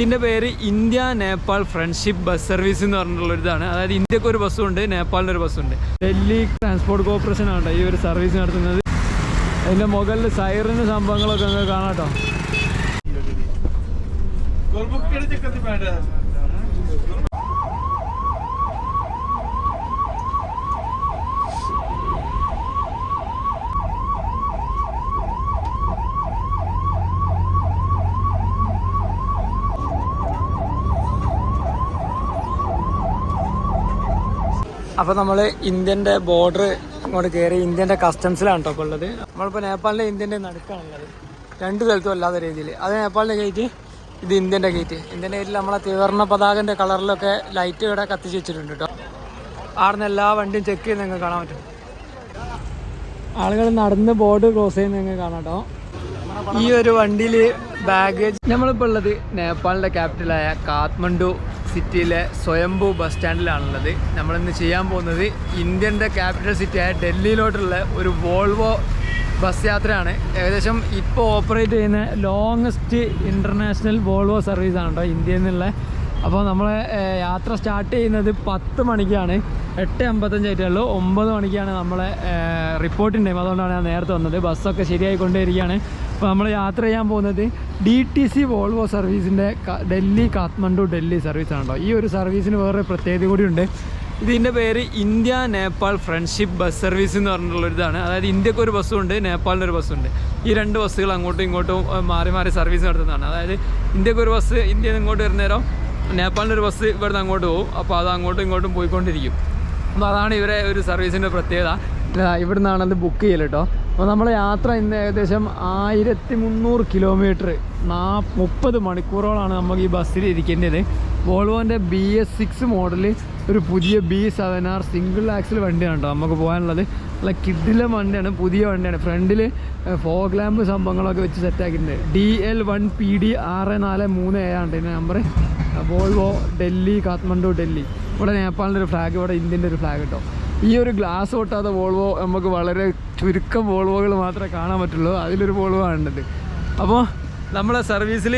ഇതിൻ്റെ പേര് India Nepal friendship bus service എന്ന് പറഞ്ഞിട്ടുള്ളൊരിതാണ്. അതായത് ഇന്ത്യക്ക് ഒരു ബസ്സുണ്ട്, നേപ്പാളിൻ്റെ ഒരു ബസ്സുണ്ട്. ഡൽഹി ട്രാൻസ്പോർട്ട് കോർപ്പറേഷൻ ആണ് ഈ ഒരു സർവീസ് നടത്തുന്നത്. അതിൻ്റെ മുകളിൽ സൈറന് സംഭവങ്ങളൊക്കെ നിങ്ങൾക്ക് കാണാം കേട്ടോ. അപ്പോൾ നമ്മൾ ഇന്ത്യൻ്റെ ബോർഡർ ഇങ്ങോട്ട് കയറി ഇന്ത്യൻ്റെ കസ്റ്റംസിലാണ് കേട്ടോ ഉള്ളത്. നമ്മളിപ്പോൾ നേപ്പാളിൻ്റെ ഇന്ത്യൻ്റെ നടുക്കാണുള്ളത്, രണ്ട് സ്ഥലത്തും അല്ലാത്ത രീതിയിൽ. അത് നേപ്പാളിൻ്റെ ഗേറ്റ്, ഇത് ഇന്ത്യൻ്റെ ഗേറ്റ്. ഇന്ത്യൻ്റെ ഗേറ്റിൽ നമ്മളെ ത്രിവർണ്ണ പതാകൻ്റെ കളറിലൊക്കെ ലൈറ്റ് ഇവിടെ കത്തിച്ച് വെച്ചിട്ടുണ്ട് കേട്ടോ. ആടുന്ന് എല്ലാ വണ്ടിയും ചെക്ക് ചെയ്ത് നിങ്ങൾക്ക് കാണാൻ പറ്റും. ആളുകൾ നടന്ന് ബോർഡർ ക്രോസ് ചെയ്യുന്നത് നിങ്ങൾക്ക് കാണാം കേട്ടോ. ഈ ഒരു വണ്ടിയിൽ ബാഗേജ്. നമ്മളിപ്പോൾ ഉള്ളത് നേപ്പാളിൻ്റെ ക്യാപിറ്റലായ കാഠ്മണ്ഡു സിറ്റിയിലെ സ്വയംഭൂ ബസ് സ്റ്റാൻഡിലാണുള്ളത്. നമ്മളിന്ന് ചെയ്യാൻ പോകുന്നത് ഇന്ത്യൻ്റെ ക്യാപിറ്റൽ സിറ്റിയായ ഡൽഹിയിലോട്ടുള്ള ഒരു വോൾവോ ബസ് യാത്രയാണ്. ഏകദേശം ഇപ്പോൾ ഓപ്പറേറ്റ് ചെയ്യുന്ന ലോങ്ങസ്റ്റ് ഇൻ്റർനാഷണൽ വോൾവോ സർവീസാണ് കേട്ടോ ഇന്ത്യയിൽ നിന്നുള്ള. അപ്പോൾ നമ്മൾ യാത്ര സ്റ്റാർട്ട് ചെയ്യുന്നത് 10 മണിക്കാണ്. 8:55 ആയിട്ടുള്ളൂ. 9 മണിക്കാണ് നമ്മളെ റിപ്പോർട്ടിംഗ് ടൈം. അതുകൊണ്ടാണ് ഞാൻ നേരത്തെ വന്നത്. ബസ്സൊക്കെ ശരിയായിക്കൊണ്ടേയിരിക്കുകയാണ്. അപ്പോൾ നമ്മൾ യാത്ര ചെയ്യാൻ പോകുന്നത് DTC വോൾവോ സർവീസിൻ്റെ ഡൽഹി കാഠ്മണ്ഡു ഡൽഹി സർവീസാണ് കേട്ടോ. ഈ ഒരു സർവീസിന് വേറെ പ്രത്യേകത കൂടിയുണ്ട്. ഇതിൻ്റെ പേര് India Nepal friendship bus service എന്ന് പറഞ്ഞിട്ടുള്ളൊരിതാണ്. അതായത് ഇന്ത്യക്ക് ഒരു ബസ്സുണ്ട്, നേപ്പാളിൻ്റെ ഒരു ബസ്സുണ്ട്. ഈ രണ്ട് ബസ്സുകൾ അങ്ങോട്ടും ഇങ്ങോട്ടും മാറി മാറി സർവീസ് നടത്തുന്നതാണ്. അതായത് ഇന്ത്യക്ക് ഒരു ബസ് ഇന്ത്യയിൽ നിന്ന് ഇങ്ങോട്ട് വരുന്നേരം നേപ്പാളിൻ്റെ ഒരു ബസ് ഇവിടുന്ന് അങ്ങോട്ട് പോകും. അപ്പോൾ അത് അങ്ങോട്ടും ഇങ്ങോട്ടും പോയിക്കൊണ്ടിരിക്കും. അപ്പോൾ അതാണ് ഇവരെ ഒരു സർവീസിൻ്റെ പ്രത്യേകത. ഇവിടെ നിന്നാണ് അത് ബുക്ക് ചെയ്യൽ കേട്ടോ. അപ്പോൾ നമ്മളെ യാത്ര ഇന്ന് ഏകദേശം 1300 കിലോമീറ്റർ 30 മണിക്കൂറോളാണ് നമുക്ക് ഈ ബസ്സിൽ ഇരിക്കേണ്ടത്. വോൾവോൻ്റെ BS6 മോഡൽ ഒരു പുതിയ B7R സിംഗിൾ ആക്സിൽ വണ്ടിയാണ് കേട്ടോ നമുക്ക് പോകാനുള്ളത്. നല്ല കിഡിലെ വണ്ടിയാണ്, പുതിയ വണ്ടിയാണ്. ഫ്രണ്ടിൽ ഫോഗ് ലാമ്പ് സംഭവങ്ങളൊക്കെ വെച്ച് സെറ്റാക്കിയിട്ടുണ്ട്. DL1PD 643A ആണ് ഇതിൻ്റെ നമ്പർ. വോൾവോ ഡൽഹി കാഠ്മണ്ഡു ഡൽഹി. ഇവിടെ നേപ്പാളിൻ്റെ ഒരു ഫ്ലാഗ്, ഇവിടെ ഇന്ത്യൻ്റെ ഒരു ഫ്ലാഗ് കേട്ടോ. ഈ ഒരു ഗ്ലാസ് പൊട്ടാത്ത വോൾവോ നമുക്ക് വളരെ ചുരുക്കം വോൾവോകൾ മാത്രമേ കാണാൻ പറ്റുള്ളൂ. അതിലൊരു വോൾവോ ആണുള്ളത്. അപ്പോൾ നമ്മളെ സർവീസിൽ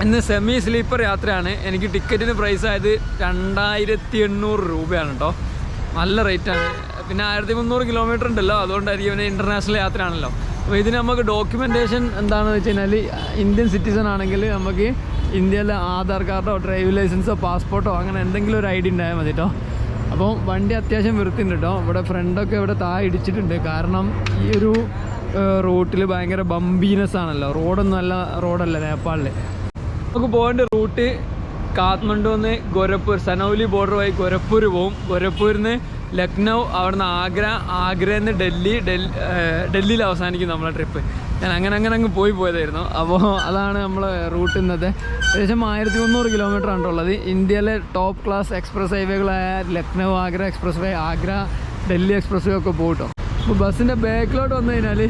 ഇന്ന് സെമി സ്ലീപ്പർ യാത്രയാണ്. എനിക്ക് ടിക്കറ്റിന് പ്രൈസ് ആയത് 2800 രൂപയാണ് കേട്ടോ. നല്ല റേറ്റാണ്. പിന്നെ 1300 കിലോമീറ്റർ ഉണ്ടല്ലോ, അതുകൊണ്ടായിരിക്കും ഇവന് ഇൻ്റർനാഷണൽ യാത്രയാണല്ലോ. അപ്പോൾ ഇതിന് നമുക്ക് ഡോക്യുമെൻറ്റേഷൻ എന്താണെന്ന് വെച്ച് കഴിഞ്ഞാൽ ഇന്ത്യൻ സിറ്റിസൺ ആണെങ്കിൽ നമുക്ക് ഇന്ത്യയിലെ ആധാർ കാർഡോ ഡ്രൈവിംഗ് ലൈസൻസോ പാസ്പോർട്ടോ അങ്ങനെ എന്തെങ്കിലും ഒരു ID ഉണ്ടായാൽ മതി കേട്ടോ. അപ്പോൾ വണ്ടി അത്യാവശ്യം വൃത്തിയുണ്ട് കേട്ടോ. ഇവിടെ ഫ്രണ്ടൊക്കെ ഇവിടെ താഴെ ഇടിച്ചിട്ടുണ്ട്. കാരണം ഈ ഒരു റൂട്ടിൽ ഭയങ്കര ബമ്പീനെസ് ആണല്ലോ. റോഡൊന്നും നല്ല റോഡല്ല നേപ്പാളിൽ. നമുക്ക് പോകേണ്ട റൂട്ട് കാഠ്മണ്ഡു നിന്ന് ഗോരഖ്പൂർ, സനൗലി ബോർഡർ വഴി ഗോരഖ്പൂർ പോവും. ഗോരഖ്പൂരിൽ നിന്ന് ലക്നൗ, അവിടുന്ന് ആഗ്രയിൽ നിന്ന് ഡൽഹിയിൽ അവസാനിക്കും നമ്മളെ ട്രിപ്പ്. ഞാൻ അങ്ങനെ അങ്ങ് പോയതായിരുന്നു. അപ്പോൾ അതാണ് നമ്മളെ റൂട്ട് ഇന്നത്തെ. ഏകദേശം 1300 കിലോമീറ്റർ ആണ് ഉള്ളത്. ഇന്ത്യയിലെ ടോപ്പ് ക്ലാസ് എക്സ്പ്രസ് ഹൈവേകളായ Lucknow Agra expressway, Agra Delhi expressway ഒക്കെ പോകട്ടോ. അപ്പോൾ ബസ്സിൻ്റെ ബാക്കിലോട്ട് വന്നു കഴിഞ്ഞാൽ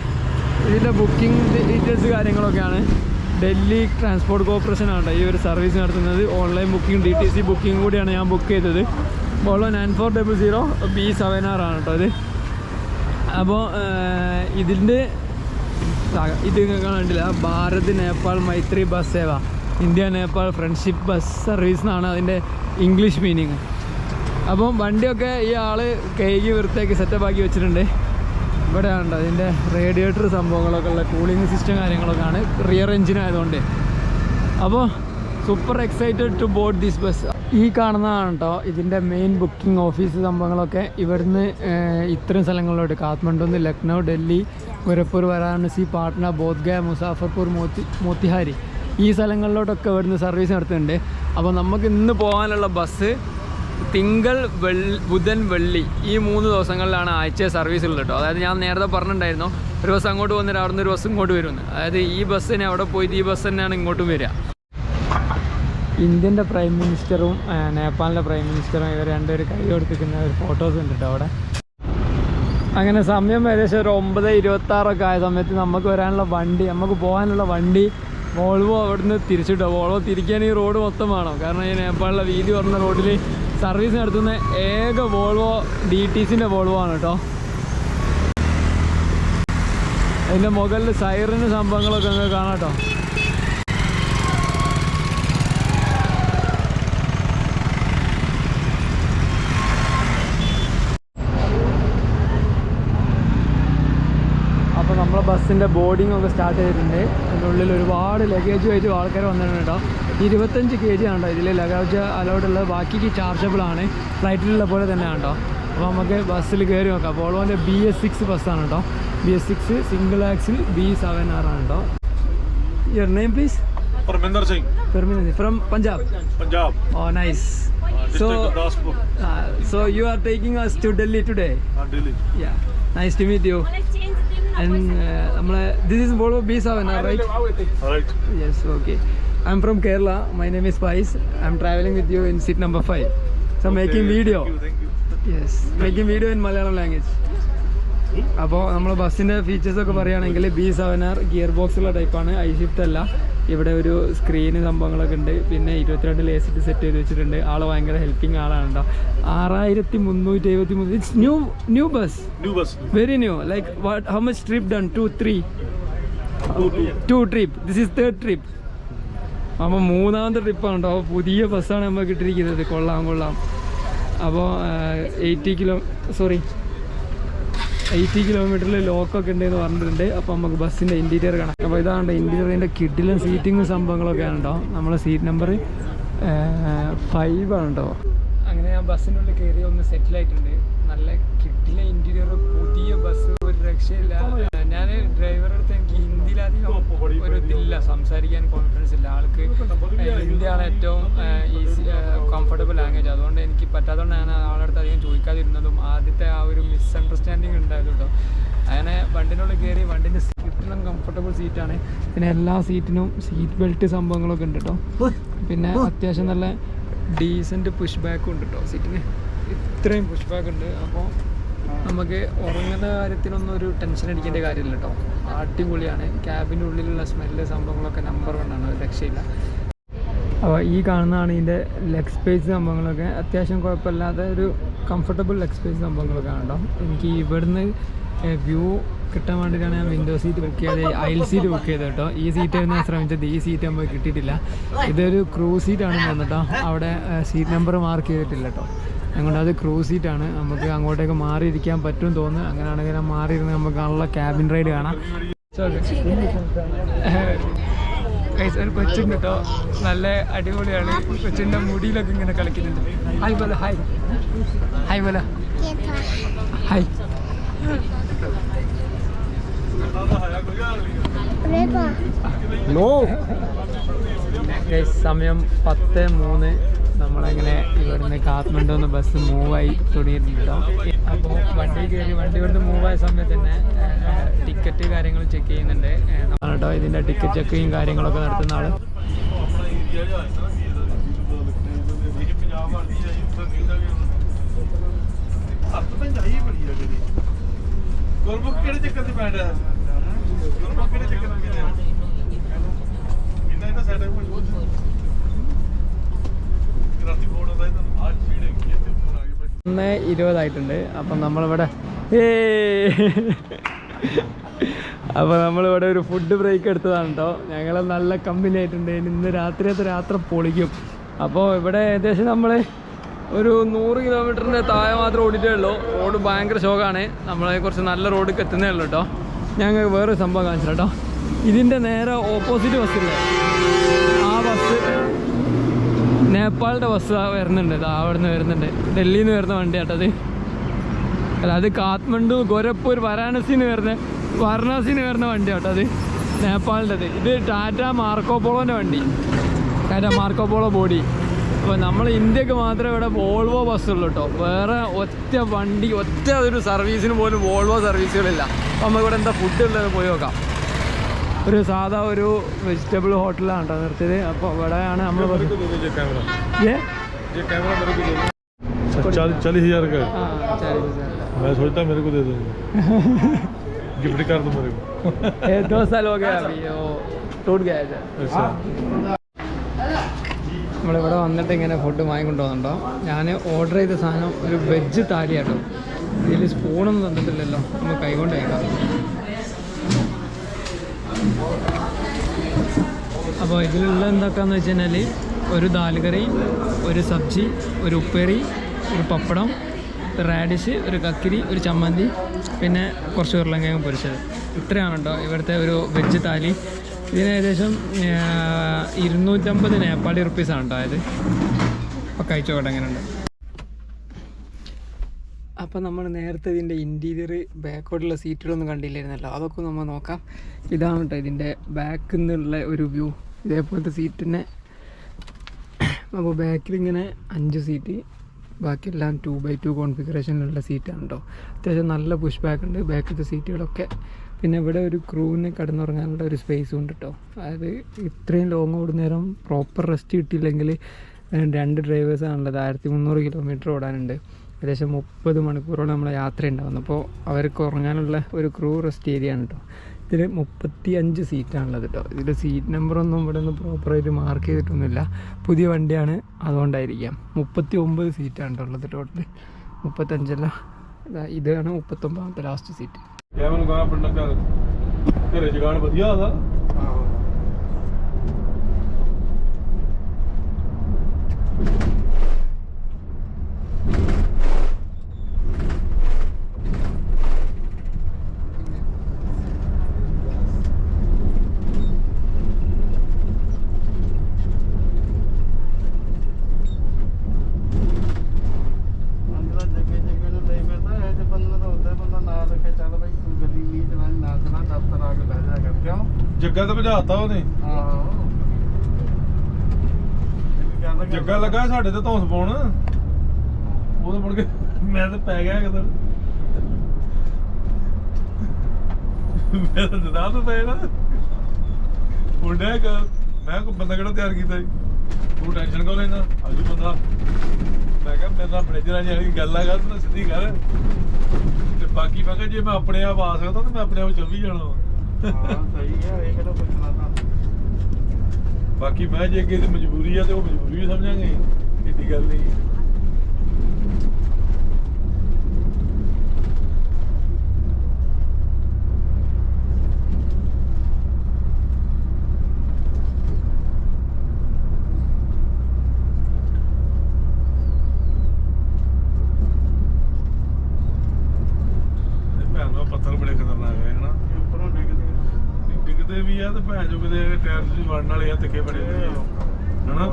ഇതിൻ്റെ ബുക്കിംഗ് ഡീറ്റെയിൽസ് കാര്യങ്ങളൊക്കെയാണ്. ഡൽഹി ട്രാൻസ്പോർട്ട് കോർപ്പറേഷൻ ആണ് ഈ ഒരു സർവീസ് നടത്തുന്നത്. ഓൺലൈൻ ബുക്കിംഗ് DTC ബുക്കിംഗ് കൂടിയാണ് ഞാൻ ബുക്ക് ചെയ്തത്. വോൾവോ 9400 B7R ആണ് കേട്ടോ ഇത്. അപ്പോൾ ഇതിൻ്റെ ഇത് കണ്ടില്ല, Bharat Nepal Maitri bus Seva, India Nepal friendship bus service എന്നാണ് അതിൻ്റെ ഇംഗ്ലീഷ് മീനിങ്. അപ്പം വണ്ടിയൊക്കെ ഈ ആൾ കഴുകി വൃത്തിയാക്കി സെറ്റപ്പാക്കി വെച്ചിട്ടുണ്ട്. ഇവിടെ ഉണ്ട് അതിൻ്റെ റേഡിയേറ്റർ സംഭവങ്ങളൊക്കെ ഉള്ള കൂളിംഗ് സിസ്റ്റം കാര്യങ്ങളൊക്കെ ആണ്, റിയർ എഞ്ചിൻ ആയതുകൊണ്ട്. അപ്പോൾ super excited to board this bus. ഈ കാണുന്നതാണ് കേട്ടോ ഇതിൻ്റെ മെയിൻ ബുക്കിംഗ് ഓഫീസ് സംഭവങ്ങളൊക്കെ. ഇവിടുന്ന് ഇത്രയും സ്ഥലങ്ങളിലോട്ട് കാഠ്മണ്ഡുന്ന് ലക്നൗ, ഡൽഹി, ഗോരഖ്പൂർ, വാരാണസി, പാട്ന, ബോധ്ഗയ, മുസാഫർപൂർ, മോത്തിഹാരി ഈ സ്ഥലങ്ങളിലോട്ടൊക്കെ ഇവിടുന്ന് സർവീസ് നടത്തുന്നുണ്ട്. അപ്പോൾ നമുക്ക് ഇന്ന് പോകാനുള്ള ബസ് തിങ്കൾ, ബുധൻ, വെള്ളി ഈ 3 ദിവസങ്ങളിലാണ് ആഴ്ച സർവീസ് ഉള്ളത് കേട്ടോ. അതായത് ഞാൻ നേരത്തെ പറഞ്ഞിട്ടുണ്ടായിരുന്നു ഒരു ബസ് അങ്ങോട്ട് വന്നിട്ട് അവിടെ നിന്ന് ഒരു ബസ് ഇങ്ങോട്ട് വരുമെന്ന്. അതായത് ഈ ബസ്സിന് അവിടെ പോയിട്ട് ഈ ബസ് തന്നെയാണ് ഇങ്ങോട്ടും വരിക. ഇന്ത്യൻ്റെ പ്രൈം മിനിസ്റ്ററും നേപ്പാളിൻ്റെ പ്രൈം മിനിസ്റ്ററും ഇവർ രണ്ടുപേർ കൈ കൊടുത്തിരിക്കുന്ന ഒരു ഫോട്ടോസ് ഉണ്ട് കേട്ടോ അവിടെ. അങ്ങനെ സമയം ഏകദേശം ഒരു 9:26 ആയ സമയത്ത് നമുക്ക് വരാനുള്ള വണ്ടി, നമുക്ക് പോകാനുള്ള വണ്ടി വോൾവോ അവിടുന്ന് തിരിച്ചിട്ടോ. വോൾവോ തിരിക്കാൻ ഈ റോഡ് മൊത്തം വേണം. കാരണം ഈ നേപ്പാളിലെ വീതി പറഞ്ഞ റോഡിൽ സർവീസ് നടത്തുന്ന ഏക വോൾവോ DTCൻ്റെ വോൾവോ ആണ് കേട്ടോ. അതിൻ്റെ മുകളിൽ സൈറന് സംഭവങ്ങളൊക്കെ നിങ്ങൾക്ക് കാണാം കേട്ടോ. ബസ്സിൻ്റെ ബോർഡിംഗ് ഒക്കെ സ്റ്റാർട്ട് ചെയ്തിട്ടുണ്ട്. അതിൻ്റെ ഉള്ളിൽ ഒരുപാട് ലഗേജുമായിട്ട് ആൾക്കാർ വന്നിട്ടുണ്ട് കേട്ടോ. 25 kg ആണ് കേട്ടോ ഇതിൽ ലഗേജ് അലൗഡുള്ളത്. ബാക്കിക്ക് ചാർജബിളാണ്, ഫ്ലൈറ്റിലുള്ള പോലെ തന്നെയാണ് കേട്ടോ. അപ്പോൾ നമുക്ക് ബസ്സിൽ കയറി നോക്കാം. വോൾവോൻ്റെ BS6 ബസ്സാണ് കേട്ടോ. BS6 സിംഗിൾ ആക്സിൽ B7R ആണ് കേട്ടോ. Your name please? Parminder Singh. Parminder from Punjab. Punjab. Oh, nice. So you are taking us to Delhi today. Delhi. Yeah. Nice to meet you. And this is Volvo B7R, right? Right. Yes. Okay. I'm from Kerala. My name is Pais. I'm traveling with you in seat number 5. So making video. Thank you. Yes. Making video in Malayalam language. അപ്പോൾ നമ്മൾ ബസ്സിൻ്റെ ഫീച്ചേഴ്സൊക്കെ പറയുകയാണെങ്കിൽ B7R gear ബോക്സുള്ള ടൈപ്പാണ്, I-shift അല്ല. ഇവിടെ ഒരു screen സംഭവങ്ങളൊക്കെ ഉണ്ട്. പിന്നെ 22 ലേസിറ്റ് സെറ്റ് ചെയ്ത് വെച്ചിട്ടുണ്ട്. ആൾ ഭയങ്കര ഹെൽപ്പിംഗ് ആളാണ് കേട്ടോ. 6373. It's new bus. Very new. Like how much trip done? 2 trip. This is 3rd trip. അപ്പോൾ 3ാമത്തെ ട്രിപ്പാണ് കേട്ടോ. അപ്പോൾ പുതിയ ബസ്സാണ് നമ്മൾ കിട്ടിയിരിക്കുന്നത്. കൊള്ളാം. അപ്പോൾ 80 കിലോമീറ്ററിൽ ലോക്കൊക്കെ ഉണ്ടെന്ന് പറഞ്ഞിട്ടുണ്ട്. അപ്പോൾ നമുക്ക് ബസ്സിൻ്റെ ഇൻറ്റീരിയർ കാണാം. അപ്പോൾ ഇതാണ് ഇൻറ്റീരിയറിൻ്റെ കിഡിലും സീറ്റിങ്ങും സംഭവങ്ങളൊക്കെയാണ് കേട്ടോ. നമ്മളെ സീറ്റ് നമ്പർ 5 ആണ് കേട്ടോ. അങ്ങനെ ഞാൻ ബസ്സിൻ്റെ ഉള്ളിൽ കയറി ഒന്ന് സെറ്റിലായിട്ടുണ്ട്. നല്ല കിഡിലെ ഇൻറ്റീരിയർ, പുതിയ ബസ്, ഒരു രക്ഷയില്ല. ഞാൻ ഡ്രൈവറുടെ അടുത്ത് എനിക്ക് ഹിന്ദിയിലധികം ഒരു ഇതില്ല, സംസാരിക്കാൻ കോൺഫിഡൻസ് ഇല്ല. ആൾക്ക് ഹിന്ദിയാണ് ഏറ്റവും ഈസി കംഫർട്ടബിൾ ലാംഗ്വേജ്. അതുകൊണ്ട് എനിക്ക് പറ്റാത്തതുകൊണ്ട് ഞാൻ ആളുടെ അടുത്ത് അധികം ചോദിക്കാതിരുന്നതും ആദ്യത്തെ ആ ഒരു മിസ്അണ്ടർസ്റ്റാൻഡിങ് ഉണ്ടായത് കേട്ടോ. അങ്ങനെ വണ്ടിനുള്ളിൽ കയറി. വണ്ടിൻ്റെ സീറ്റിനും കംഫർട്ടബിൾ സീറ്റാണ്. പിന്നെ എല്ലാ സീറ്റിനും സീറ്റ് ബെൽറ്റ് സംഭവങ്ങളൊക്കെ ഉണ്ട് കേട്ടോ. പിന്നെ അത്യാവശ്യം നല്ല ഡീസൻറ്റ് പുഷ് ബാക്കും ഉണ്ട് കേട്ടോ. സീറ്റിന് ഇത്രയും പുഷ് ബാക്ക് ഉണ്ട്. അപ്പോൾ നമുക്ക് ഉറങ്ങുന്ന കാര്യത്തിനൊന്നും ഒരു ടെൻഷൻ അടിക്കേണ്ട കാര്യമില്ല കേട്ടോ. അടിപൊളിയാണ്. ക്യാബിൻ്റെ ഉള്ളിലുള്ള സ്മെല്ല് സംഭവങ്ങളൊക്കെ നമ്പർ 1 ആണ്, രക്ഷയില്ല. അപ്പോൾ ഈ കാണുന്നതാണ് ഇതിൻ്റെ ലെഗ് സ്പേസ് സംഭവങ്ങളൊക്കെ. അത്യാവശ്യം കുഴപ്പമില്ലാതെ ഒരു കംഫർട്ടബിൾ ലെഗ് സ്പേസ് സംഭവങ്ങളൊക്കെ ആണ് കേട്ടോ. എനിക്ക് ഇവിടുന്ന് വ്യൂ കിട്ടാൻ വേണ്ടിയിട്ടാണ് ഞാൻ വിൻഡോ സീറ്റ് ബുക്ക് ചെയ്തത്, അയൽ സീറ്റ് ബുക്ക് ചെയ്തത് കേട്ടോ. ഈ സീറ്റ് ഞാൻ ശ്രമിച്ചത്, ഈ സീറ്റ് നമുക്ക് കിട്ടിയിട്ടില്ല. ഇതൊരു ക്രൂസ് സീറ്റാണെന്ന് തോന്നിട്ടോ. അവിടെ സീറ്റ് നമ്പർ മാർക്ക് ചെയ്തിട്ടില്ല കേട്ടോ. അതുകൊണ്ട് അത് ക്രൂസ് സീറ്റാണ്. നമുക്ക് അങ്ങോട്ടേക്ക് മാറിയിരിക്കാൻ പറ്റും തോന്നുന്നു. അങ്ങനെയാണെങ്കിൽ ഞാൻ മാറിയിരുന്ന് നമുക്ക് നല്ല ക്യാബിൻ റൈഡ് കാണാം. ഒരു കൊച്ചുണ്ട് കേട്ടോ, നല്ല അടിപൊളിയാണ്. കൊച്ചിൻ്റെ മുടിയിലൊക്കെ ഇങ്ങനെ കളിക്കുന്നുണ്ട്. Hi Bola, hi hi Bola, hi. സമയം 10:03. നമ്മളങ്ങനെ ഇവിടുന്ന് കാഠ്മണ്ഡുന്ന് ബസ് മൂവായി തുടങ്ങിയിട്ടുണ്ടോ. അപ്പോൾ വണ്ടി കയറി വണ്ടി ഇവിടുന്ന് മൂവായ സമയത്ത് തന്നെ ടിക്കറ്റ് കാര്യങ്ങൾ ചെക്ക് ചെയ്യുന്നുണ്ട് കേട്ടോ. ഇതിൻ്റെ ടിക്കറ്റ് ചെക്കിങ് കാര്യങ്ങളൊക്കെ നടത്തുന്ന ആൾ. ഒന്ന് 20 അപ്പം നമ്മളിവിടെ അപ്പോൾ നമ്മളിവിടെ ഒരു ഫുഡ് ബ്രേക്ക് എടുത്തതാണ് കേട്ടോ. ഞങ്ങൾ നല്ല കമ്പനി ആയിട്ടുണ്ട്. ഇന്ന് രാത്രി പൊളിക്കും. അപ്പോൾ ഇവിടെ ഏകദേശം നമ്മൾ ഒരു 100 കിലോമീറ്ററിൻ്റെ താഴെ മാത്രം ഓടിയിട്ടേ ഉള്ളൂ. റോഡ് ഭയങ്കര ഷോക്കാണ്. നമ്മളെ കുറച്ച് നല്ല റോഡിലേക്ക് എത്തുന്നേ ഉള്ളൂ കേട്ടോ. ഞങ്ങൾ വേറൊരു സംഭവം കാണിച്ചു കേട്ടോ. ഇതിൻ്റെ നേരെ ഓപ്പോസിറ്റ് ബസ്സില്ലേ, ആ ബസ് നേപ്പാളിൻ്റെ ബസ് വരുന്നുണ്ട്. അവിടെ നിന്ന് വരുന്നുണ്ട്, ഡൽഹിയിൽ നിന്ന് വരുന്ന വണ്ടി കേട്ടത്. അല്ല, അത് കാഠ്മണ്ഡു, ഗോരഖ്പൂർ, വാരണാസിന്ന് വരുന്ന വണ്ടി കേട്ടോ. അത് നേപ്പാളിൻ്റെത്. ഇത് ടാറ്റ മാർക്കോപോളോൻ്റെ വണ്ടി, ടാറ്റ മാർക്കോപോളോ ബോഡി. അപ്പോൾ നമ്മൾ ഇന്ത്യക്ക് മാത്രമേ ഇവിടെ വോൾവോ ബസ്സുള്ളൂ കേട്ടോ. വേറെ ഒറ്റ ഒരു സർവീസിന് പോലും വോൾവോ സർവീസുകളില്ല. അപ്പോൾ നമുക്കിവിടെ എന്താ ഫുഡ് ഉള്ളത് പോയി നോക്കാം. ഒരു സാധാ ഒരു വെജിറ്റബിൾ ഹോട്ടലാണ് കേട്ടോ നിർത്തിയത്. അപ്പോൾ ഇവിടെയാണ് നമ്മൾ നമ്മളിവിടെ വന്നിട്ട് ഇങ്ങനെ ഫുഡ് വാങ്ങിക്കൊണ്ട് പോകുന്നുണ്ടോ. ഞാൻ ഓർഡർ ചെയ്ത സാധനം ഒരു വെജ് താലിയാട്ടോ. ഇതിൽ സ്പൂണൊന്നും തന്നിട്ടില്ലല്ലോ, നമ്മൾ കൈകൊണ്ട് കഴിക്കാം. അപ്പോൾ ഇതിലുള്ള എന്തൊക്കെയാന്ന് വെച്ച് കഴിഞ്ഞാൽ ഒരു ദാൽ കറി, ഒരു സബ്ജി, ഒരു ഉപ്പേരി, ഒരു പപ്പടം, ഒരു റാഡിഷ്, ഒരു കക്കിരി, ഒരു ചമ്മന്തി, പിന്നെ കുറച്ച് ഉരുളക്കിഴങ്ങ് പൊരിച്ചത്. ഇത്രയാണ് കേട്ടോ ഇവിടുത്തെ ഒരു വെജ് താലി. ഇതിന് ഏകദേശം 250 നേപ്പാളി റുപ്പീസാണ് കേട്ടോ. അതായത് അപ്പോൾ കഴിച്ചോട്ടെ എങ്ങനെയുണ്ട്. അപ്പോൾ നമ്മൾ നേരത്തെ ഇതിൻ്റെ ഇൻറ്റീരിയർ ബാക്കോട്ടുള്ള സീറ്റുകളൊന്നും കണ്ടില്ലായിരുന്നല്ലോ, അതൊക്കെ നമ്മൾ നോക്കാം. ഇതാണ് കേട്ടോ ഇതിൻ്റെ ബാക്കിൽ നിന്നുള്ള ഒരു വ്യൂ. ഇതേപോലത്തെ സീറ്റിനെ അപ്പോൾ ബാക്കിലിങ്ങനെ 5 സീറ്റ്, ബാക്കിയെല്ലാം 2x2 കോൺഫിഗറേഷനിലുള്ള സീറ്റാണ് കേട്ടോ. അത്യാവശ്യം നല്ല പുഷ് ബാക്ക് ഉണ്ട് ബാക്കിലത്തെ സീറ്റുകളൊക്കെ. പിന്നെ ഇവിടെ ഒരു ക്രൂവിന് കിടന്നുറങ്ങാനുള്ള ഒരു സ്പേസും ഉണ്ട് കേട്ടോ. അതായത് ഇത്രയും ലോങ് ഓടുന്നേരം പ്രോപ്പർ റെസ്റ്റ് കിട്ടിയില്ലെങ്കിൽ 2 ഡ്രൈവേഴ്സാണുള്ളത്. 1300 കിലോമീറ്റർ ഓടാനുണ്ട്. ഏകദേശം 30 മണിക്കൂറോളം നമ്മളെ യാത്ര ഉണ്ടാകുന്നു. അപ്പോൾ അവർക്ക് ഉറങ്ങാനുള്ള ഒരു ക്രൂ റെസ്റ്റ് ഏരിയ ആണ് കേട്ടോ. ഇതിൽ 35 സീറ്റാണുള്ളത് കേട്ടോ. ഇതിൽ സീറ്റ് നമ്പറൊന്നും ഇവിടെ നിന്ന് പ്രോപ്പറായിട്ട് മാർക്ക് ചെയ്തിട്ടൊന്നുമില്ല, പുതിയ വണ്ടിയാണ് അതുകൊണ്ടായിരിക്കാം. 39 സീറ്റാണ് ഉള്ളത് ടോട്ടൽ, 35 ഇതാണ് 39ാമത്തെ ലാസ്റ്റ് സീറ്റ്. जग्गा तो भजाता ਉਹਨੇ ਜੱਗਾ ਲੱਗਾ ਸਾਡੇ ਤੇ ਧੌਂਸ ਪਾਉਣ, ਉਹ ਤਾਂ ਮੁੜ ਕੇ ਮੈਂ ਤਾਂ ਪੈ ਗਿਆ ਕਿਤੇ, ਮੈਂ ਤਾਂ ਜਦਾ ਤਾਂ ਪੈ ਨਾ ਮੁੰਡਾ ਇੱਕ ਮੈਂ ਕੋਈ ਬੰਦਾ ਕਿਹੜਾ ਤਿਆਰ ਕੀਤਾ ਜੀ, ਤੂੰ ਟੈਨਸ਼ਨ ਕਿਉਂ ਲੈਂਦਾ ਅਜੂ ਬੰਦਾ, ਮੈਂ ਕਿਹਾ ਮੇਰੇ ਨਾਲ ਮੈਨੇਜਰਾਂ ਜਿਹੜੀ ਗੱਲ ਆ ਕਰ ਤੂੰ ਸਿੱਧੀ ਕਰ, ਤੇ ਬਾਕੀ ਮੈਂ ਕਿਹਾ ਜੇ ਮੈਂ ਆਪਣੇ ਆਪ ਆ ਸਕਦਾ ਤਾਂ ਮੈਂ ਆਪਣੇ ਆਪ ਚੱਲ ਵੀ ਜਾਣਾ ਵਾ। ਹਾਂ ਸਹੀ ਹੈ, ਇਹ ਕਿਹੜਾ ਪੁੱਛਣਾ ਤਾਂ ਬਾਕੀ ਮੈਂ ਜੇ ਅੱਗੇ ਦੀ ਮਜਬੂਰੀ ਆ ਤੇ ਉਹ ਮਜਬੂਰੀ ਵੀ ਸਮਝਾਂਗੇ, ਏਡੀ ਗੱਲ ਨਹੀਂ। ਭੈਣ ਦਾ ਪੱਥਰ ਬੜੇ ਖਤਰਨਾਕ ਹੈ ਹਨਾ, ਉੱਪਰੋਂ ਡਿੱਗਦੇ ਵੀ ਆ ਤੇ ਭੈਣ ਜੋ ਕਿਤੇ ਟਾਇਰ ਚ ਵੜਨ ਵਾਲੇ ਆ, ਤਿੱਖੇ ਬੜੇ ਹਨਾ।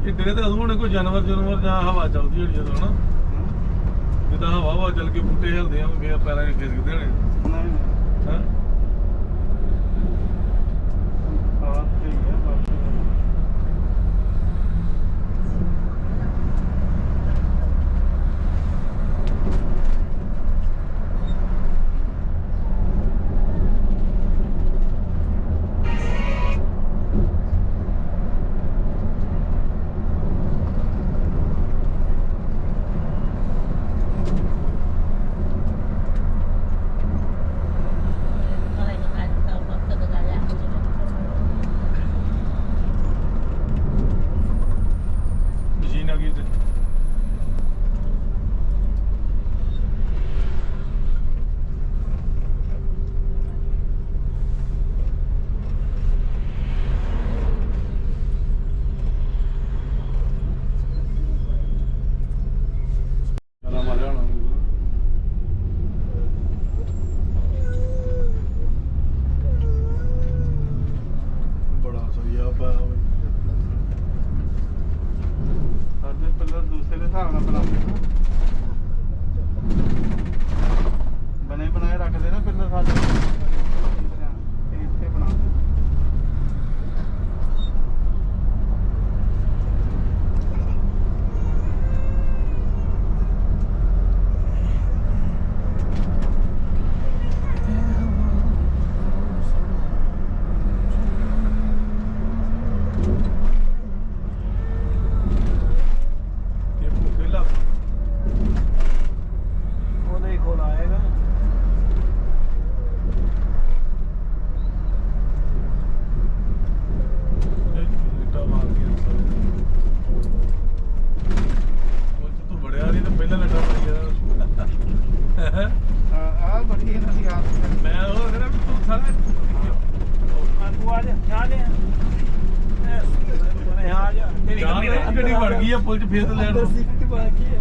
ਇਹ ਡਿੱਗਦੇ ਤਾਂ ਹੁਣ ਕੋਈ ਜਾਨਵਰ ਜਾਂ ਹਵਾ ਚੱਲਦੀ ਹੋਣੀ ਜਦੋਂ ਹਨਾ, ਜਿੱਦਾਂ ਹਵਾ ਚੱਲ ਕੇ ਬੂਟੇ ਹਿਲਦੇ ਆ ਫੇਰ ਪੈਰਾਂ 'ਚ ਫਿਸਕਦੇ ਹੋਣੇ ਹਾਂ। ਬਣੇ ਬਣਾਏ ਰੱਖਦੇ ਨਾ ਪਿੱਲਰ ਸਾਡੇ ਇੱਥੇ ਬਣਾ ਗੱਡੀ ਵੜ ਗਈ ਆ ਪੁਲ ਚ ਫੇਰ ਤੇ ਲੈਣ ਸੀਟ ਬਾਕੀ ਹੈ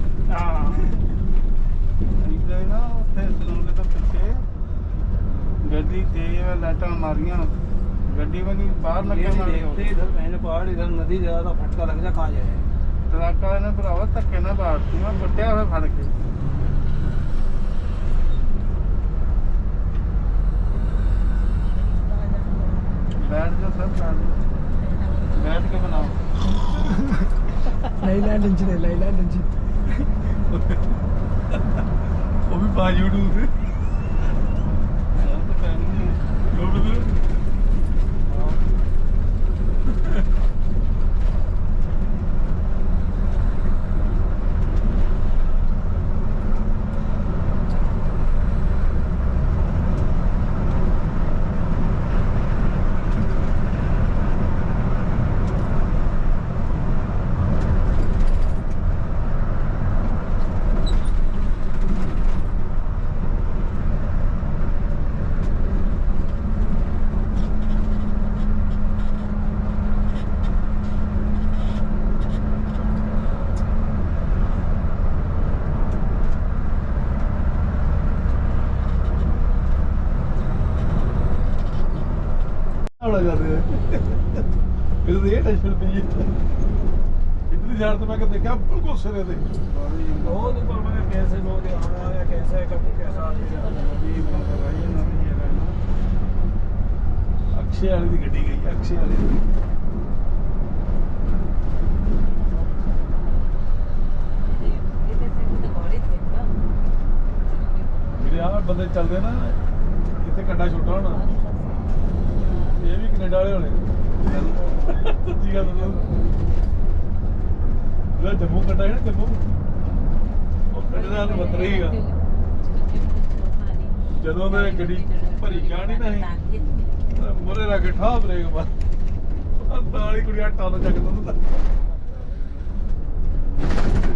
ਗੱਡੀ ਤੇ ਲਾਈਟਾਂ ਮਾਰੀਆਂ ਗੱਡੀ ਵਾਲੀ ਬਾਹਰ ਲੱਗਿਆ इधर मैंने पहाड़ इधर नदी ज्यादा फटका लग जा कहाँ जाए ਟਰੱਕਾਂ ਨੇ ਭਰਾਵਾ ਧੱਕੇ ਨਾਲ ਬਾੜਤੀ ਮੈਂ ਵੱਟਿਆ ਹੋਇਆ ਫੜ ਕੇ बैठ जाओ सब बैठ के बनाओ लैलैंड इंजन ਉਹ ਵੀ ਪਾ YouTube ਤੇ तो पहनी है ਉਹ ਵੀ ਬੜਾ ਜਾਂਦੇ ਇਹਦੇ ਇਹ ਟੈਨਸ਼ਨ ਪਈ ਇਤਨੀ ਜਾਣ ਤੋਂ ਮੈਂ ਕਿ ਦੇਖਿਆ ਬਿਲਕੁਲ ਸਿਰੇ ਤੇ बहुत ऊपर मैंने कैसे लोग हमारा कैसे कभी कैसा ਅਕਸ਼ੇ ਵਾਲੀ ਦੀ ਗੱਡੀ ਗਈ ਅਕਸ਼ੇ ਵਾਲੀ ਦੀ ਮੇਰੇ ਆਹ ਬੰਦੇ ਚੱਲਦੇ ਨਾ ਇੱਥੇ ਕੰਡਾ ਛੋਟਾ ਹੋਣਾ ਇਹ ਵੀ ਕੈਨੇਡਾ ਵਾਲੇ ਹੋਣੇ ਸੱਚੀ ਗੱਲ ਦੱਸਾਂ ਜਿਹੜਾ ਜੰਮੂ ਕੰਡਾ ਹੈ ਨਾ ਜੰਮੂ ਉਹ ਕੰਡੇ ਦਾ ਹਾਲ ਵੱਧ ਰਹੀ ਗਾ ਜਦੋਂ ਉਹਨੇ ਗੱਡੀ ਭਰੀ ਜਾਣੀ ਨਾ ਮੁਰੇ ਲਾ ਕੇ ਠਾ ਬ੍ਰੇਕ ਮਾਰ ਨਾਲ ਹੀ ਕੁੜੀਆਂ ਟਾਲ ਚੱਕ ਦਿੰਦਾ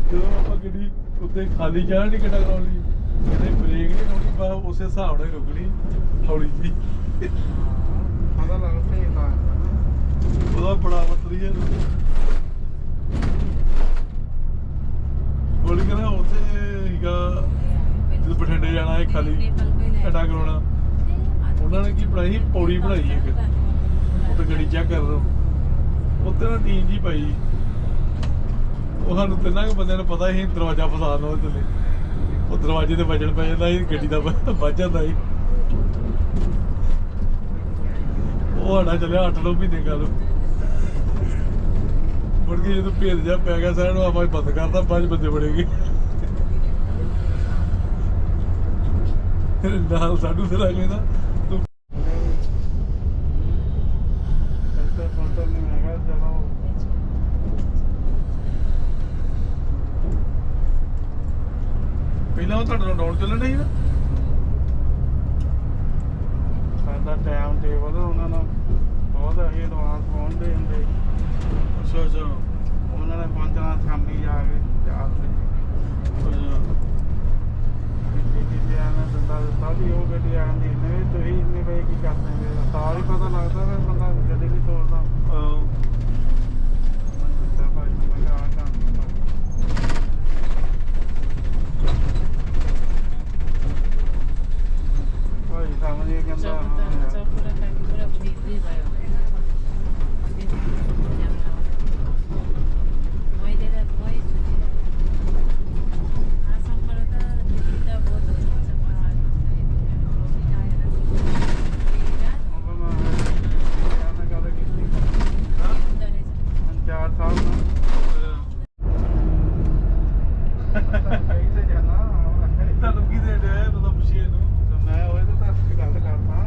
ਜਦੋਂ ਆਪਾਂ ਗੱਡੀ ਉੱਤੇ ਖਾਲੀ ਜਾਣ ਨਹੀਂ ਕਿੱਡਾ ਕਰਾਉਣ ਲਈ ਇਹਨੇ ਬ੍ਰੇਕ ਨਹੀਂ ਲਾਉਣੀ ਬਾ ਉਸੇ ਹਿਸਾਬ ਨਾਲ ਹੀ ਰੁਕਣੀ ਹੌਲੀ ਜੀ पता लग सही था ਉਹਦਾ ਬੜਾ ਵਤਰੀ ਹੈ ਗੋਲੀ ਕਹਿੰਦਾ ਉੱਥੇ ਹੀਗਾ ਜਦੋਂ ਬਠਿੰਡੇ ਜਾਣਾ ਹੈ ਖਾਲੀ ਘਟਾ ਕਰਾਉਣਾ ਉਹਨਾਂ ਨੇ ਕੀ ਬਣਾਈ ਸੀ ਪੌੜੀ ਬਣਾਈ ਇੱਕ ਉੱਤੇ ਗੱਡੀ ਚੈੱਕ ਕਰ ਲਓ ਉੱਤੇ ਨਾ ਟੀਮ ਜੀ ਪਾਈ ਉਹ ਸਾਨੂੰ ਤਿੰਨਾਂ ਕੁ ਬੰਦਿਆਂ ਨੂੰ ਪਤਾ ਸੀ ਦਰਵਾਜ਼ਾ ਫਸਾ ਲਓ ਉਹਦੇ ਥੱਲੇ ਉਹ ਦਰਵਾਜ਼ੇ ਤੇ ਵੱਜਣ ਪੈ ਜਾਂਦਾ ਸੀ ਗੱਡੀ ਦਾ ਵੱਜ ਜਾਂਦਾ ਸੀ ਉਹ ਸਾਡਾ ਚੱਲਿਆ 8-9 ਮਹੀਨੇ ਗੱਲ ਮੁੜ ਕੇ ਜਦੋਂ ਭੇਜ ਜਾ ਪੈ ਗਿਆ ਸਾਰਿਆਂ ਨੂੰ ਆਪਾਂ ਬੰਦ ਕਰਤਾ 5 ਬੰਦੇ ਬੜੇ ਗਏ ਨਾਲ ਸਾਡੂ ਫਿਰ ਆ ਗਏ ਨਾ ਤੂੰ ऐसे फोटो में महंगा चलो ਪਹਿਲਾਂ ਉਹ ਤੁਹਾਡੇ ਨਾਲ ਡਾਊਨ ਚੱਲਣ ਨਹੀਂ ਨਾ ਸਾਡਾ ਟਾਈਮ ਟੇਬਲ ਉਹਨਾਂ ਨੂੰ ਬਹੁਤ ਅਸੀਂ ਐਡਵਾਂਸ ਪਹੁੰਚਦੇ ਹੁੰਦੇ ਅੱਛਾ ਅੱਛਾ ਉਹਨਾਂ ਨੇ ਪਹੁੰਚਣਾ ਸ਼ਾਮੀ ਜਾ ਕੇ 4 ਵਜੇ ਗੱਡੀ ਤੇ ਆਣਾ ਦੰਦਾ ਦਿੱਤਾ ਵੀ ਉਹ ਗੱਡੀ ਆਉਂਦੀ ਨਹੀਂ ਤੁਸੀਂ ਇੰਨੇ ਵਜੇ ਕੀ ਕਰਦੇ ਹੋ ਸਾਰ ਹੀ ਪਤਾ ਲੱਗਦਾ ਫਿਰ ਬੰਦਾ ਗੱਡੀ ਨਹੀਂ ਤੋੜਦਾ ਮੈਂ ਦੱਸਿਆ ਭਾਈ ਮੈਂ ਕਿਹਾ ਆਹ ਕੰਮ ਭਾਈ ਸਮਝ ਗਿਆ ਕਹਿੰਦਾ ਤੁਹਾਨੂੰ ਕੀ ਦੇ ਰਿਹਾ ਹੈ ਤਾਂ ਪੁੱਛੀਏ ਇਹਨੂੰ ਮੈਂ ਉਹਦੇ ਤੋਂ ਤਾਂ ਗੱਲ ਕਰਦਾ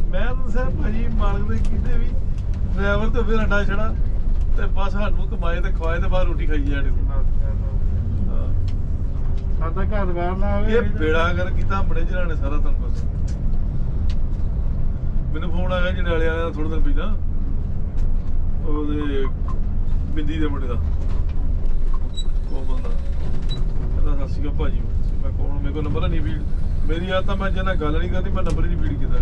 ਮੈਂ ਤਾਂ ਦੱਸਿਆ ਭਾਜੀ ਮਾਲਕ ਦੇ ਕੀਤੇ ਵੀ ਡਰਾਈਵਰ ਤੇ ਫਿਰ ਅੱਡਾ ਛੜਾ ਤੇ ਬਸ ਸਾਨੂੰ ਕਮਾਏ ਤੇ ਖਵਾਏ ਤੇ ਬਾਹਰ ਰੋਟੀ ਖਾਈ ਜਾਣੀ ਸਾਡਾ ਘਰ ਬਾਹਰ ਨਾ ਆਵੇ ਇਹ ਬੇੜਾ ਕਰ ਕੀਤਾ ਬੜੇ ਜਣਾ ਨੇ ਸਾਰਾ ਤੁਹਾਨੂੰ ਪਤਾ ਮੈਨੂੰ ਫੋਨ ਆਇਆ ਜਿਹੜੇ ਵਾਲਿਆਂ ਦਾ ਥੋੜੇ ਦਿਨ ਪਹਿਲਾਂ ਉਹਦੇ ਬਿੰਦੀ ਦੇ ਮੁੰਡੇ ਦਾ ਉਹ ਬੰਦਾ ਕਹਿੰਦਾ ਸਤਿ ਸ਼੍ਰੀ ਅਕਾਲ ਭਾਜੀ ਮੈਂ ਕੋਲ ਮੇਰੇ ਕੋਲ ਨੰਬਰ ਨਹੀਂ ਵੀ ਮੇਰੀ ਆ ਤਾਂ ਮੈਂ ਜਿਹਨਾਂ ਗੱਲ ਨਹੀਂ ਕਰਨੀ ਮੈਂ ਨੰਬਰ ਹੀ ਨਹੀਂ ਫੀਡ ਕੀਤਾ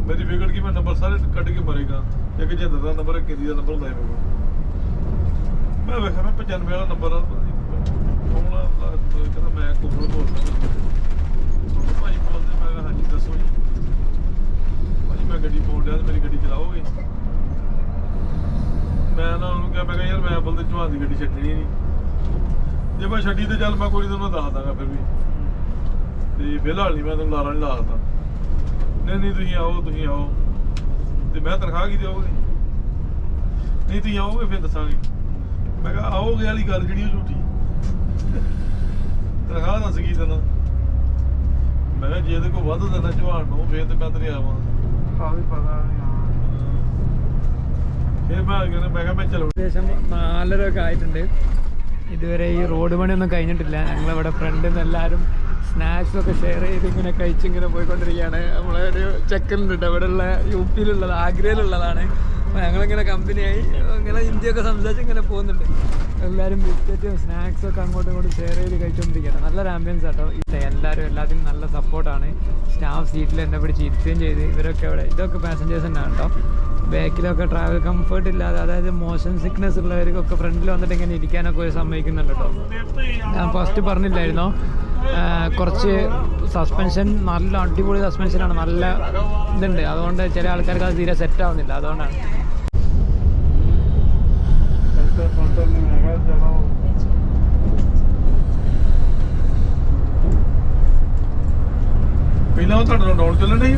ਮੇਰੀ ਵਿਗੜ ਗਈ ਮੈਂ ਨੰਬਰ ਸਾਰੇ ਕੱਢ ਕੇ ਮਰੇਗਾ ਇੱਕ ਜਿੰਦਰ ਦਾ ਨੰਬਰ ਕਿੰਦੀ ਦਾ ਨੰਬਰ ਹੁੰਦਾ ਹੈ ਮੈਂ ਵੇਖਿਆ ਮੈਂ 95 ਵਾਲਾ ਨੰਬਰ ਆ ਕਹਿੰਦਾ ਮੈਂ ਕੋਮਲ ਬੋਲਦਾ ਭਾਈ ਬੋਲਦੇ ਮੈਂ ਕਿਹਾ ਹਾਂਜੀ ਦੱਸੋ ਜੀ ਭਾਜੀ ਮੈਂ ਗੱਡੀ ਪਾਉਣ ਡਿਆ ਤੇ ਮੇਰੀ ਗੱਡੀ ਚਲਾਓਗੇ ਮੈਂ ਨਾ ਉਹਨੂੰ ਕਿਹਾ ਮੈਂ ਕਿਹਾ ਯਾਰ ਮੈਂ ਬੋਲਦੇ ਚੌਹਾਨ ਦੀ ਗੱਡੀ ਛੱਡਣੀ ਨਹੀਂ ਜੇ ਮੈਂ ਛੱਡੀ ਤੇ ਚੱਲ ਮੈਂ ਕੋਈ ਤੁਹਾਨੂੰ ਦੱਸ ਦਾਂਗਾ ਫਿਰ ਵੀ ਤੇ ਫਿਲਹਾਲ ਨਹੀਂ ਮੈਂ ਤੁਹਾਨੂੰ ਲਾਰਾ ਨਹੀਂ ਲਾ ਸਕਦਾ ਨਹੀਂ ਤੁਸੀਂ ਆਓ ਤੇ ਮੈਂ ਤਨਖਾਹ ਕੀ ਦਿਓਗੇ ਨਹੀਂ ਤੁਸੀਂ ਆਓਗੇ ਫਿਰ ਦੱਸਾਂਗੇ ਮੈਂ ਕਿਹਾ ਆਓਗੇ ਵਾਲੀ ਗੱਲ ਜਿਹੜੀ ਉਹ ਝੂਠੀ ਤਨਖਾਹ ਦੱਸ ਕੀ ਦੇਣਾ ਮੈਂ ਕਿਹਾ ਜੇ ਇਹਦੇ ਕੋਲ ਵੱਧ ਦੇਣਾ ਚੌਹਾਨ ਨੂੰ ਫਿਰ ਤੇ ਮੈਂ ਤੇਰੇ ਆਵਾਂ ਕਾਹਦੀ ਪਤਾ ਨਹੀਂ ਫਿਰ ਮੈਂ ਕਿਹਾ ਮੈਂ ਚലോ ഏകദേശം 4:30 ആയിട്ടുണ്ട് ഇതുവരെ ഈ റോഡ് പണിയൊന്നും കഴിഞ്ഞിട്ടില്ല ഞങ്ങളിവിടെ ഫ്രണ്ടിൽ നിന്ന് എല്ലാവരും സ്നാക്സൊക്കെ ഷെയർ ചെയ്ത് ഇങ്ങനെ കഴിച്ചിങ്ങനെ പോയിക്കൊണ്ടിരിക്കുകയാണ് നമ്മളെ ഒരു ചെക്കനുണ്ട് ഇവിടെ ഉള്ള UP-യിലുള്ളത് ആഗ്രയിലുള്ളതാണ് അപ്പോൾ ഞങ്ങളിങ്ങനെ കമ്പനിയായി ഇങ്ങനെ ഹിന്ദിയൊക്കെ സംസാരിച്ച് ഇങ്ങനെ പോകുന്നുണ്ട് എല്ലാവരും ബിസ്ക്കറ്റും സ്നാക്സൊക്കെ അങ്ങോട്ടും ഇങ്ങോട്ടും ഷെയർ ചെയ്ത് കഴിച്ചുകൊണ്ടിരിക്കുകയാണ് നല്ലൊരു ആംബിയൻസ് കേട്ടോ എല്ലാവരും എല്ലാത്തിനും നല്ല സപ്പോർട്ടാണ് സ്റ്റാഫ് സീറ്റിൽ എന്നെ പിടിച്ച് ഇരുത്തുകയും ചെയ്ത് ഇവരൊക്കെ ഇവിടെ ഇതൊക്കെ പാസഞ്ചേഴ്സ് തന്നെയാണ് കേട്ടോ ബാക്കിലൊക്കെ ട്രാവൽ കംഫർട്ട് ഇല്ലാതെ അതായത് മോഷൻ സിക്നെസ് ഉള്ളവർക്കൊക്കെ ഫ്രണ്ടിൽ വന്നിട്ട് ഇങ്ങനെ ഇരിക്കാനൊക്കെ സമ്മതിക്കുന്നുണ്ട് കേട്ടോ ഞാൻ ഫസ്റ്റ് പറഞ്ഞില്ലായിരുന്നോ കുറച്ച് സസ്പെൻഷൻ നല്ല അടിപൊളി സസ്പെൻഷനാണ് നല്ല ഇതുണ്ട് അതുകൊണ്ട് ചില ആൾക്കാർക്ക് അത് തീരെ സെറ്റ് ആവുന്നില്ല അതുകൊണ്ടാണ് ਪਹਿਲਾਂ ਤੁਹਾਡਾ ਡਾਊਨ ਚੱਲਣ ਨਹੀਂ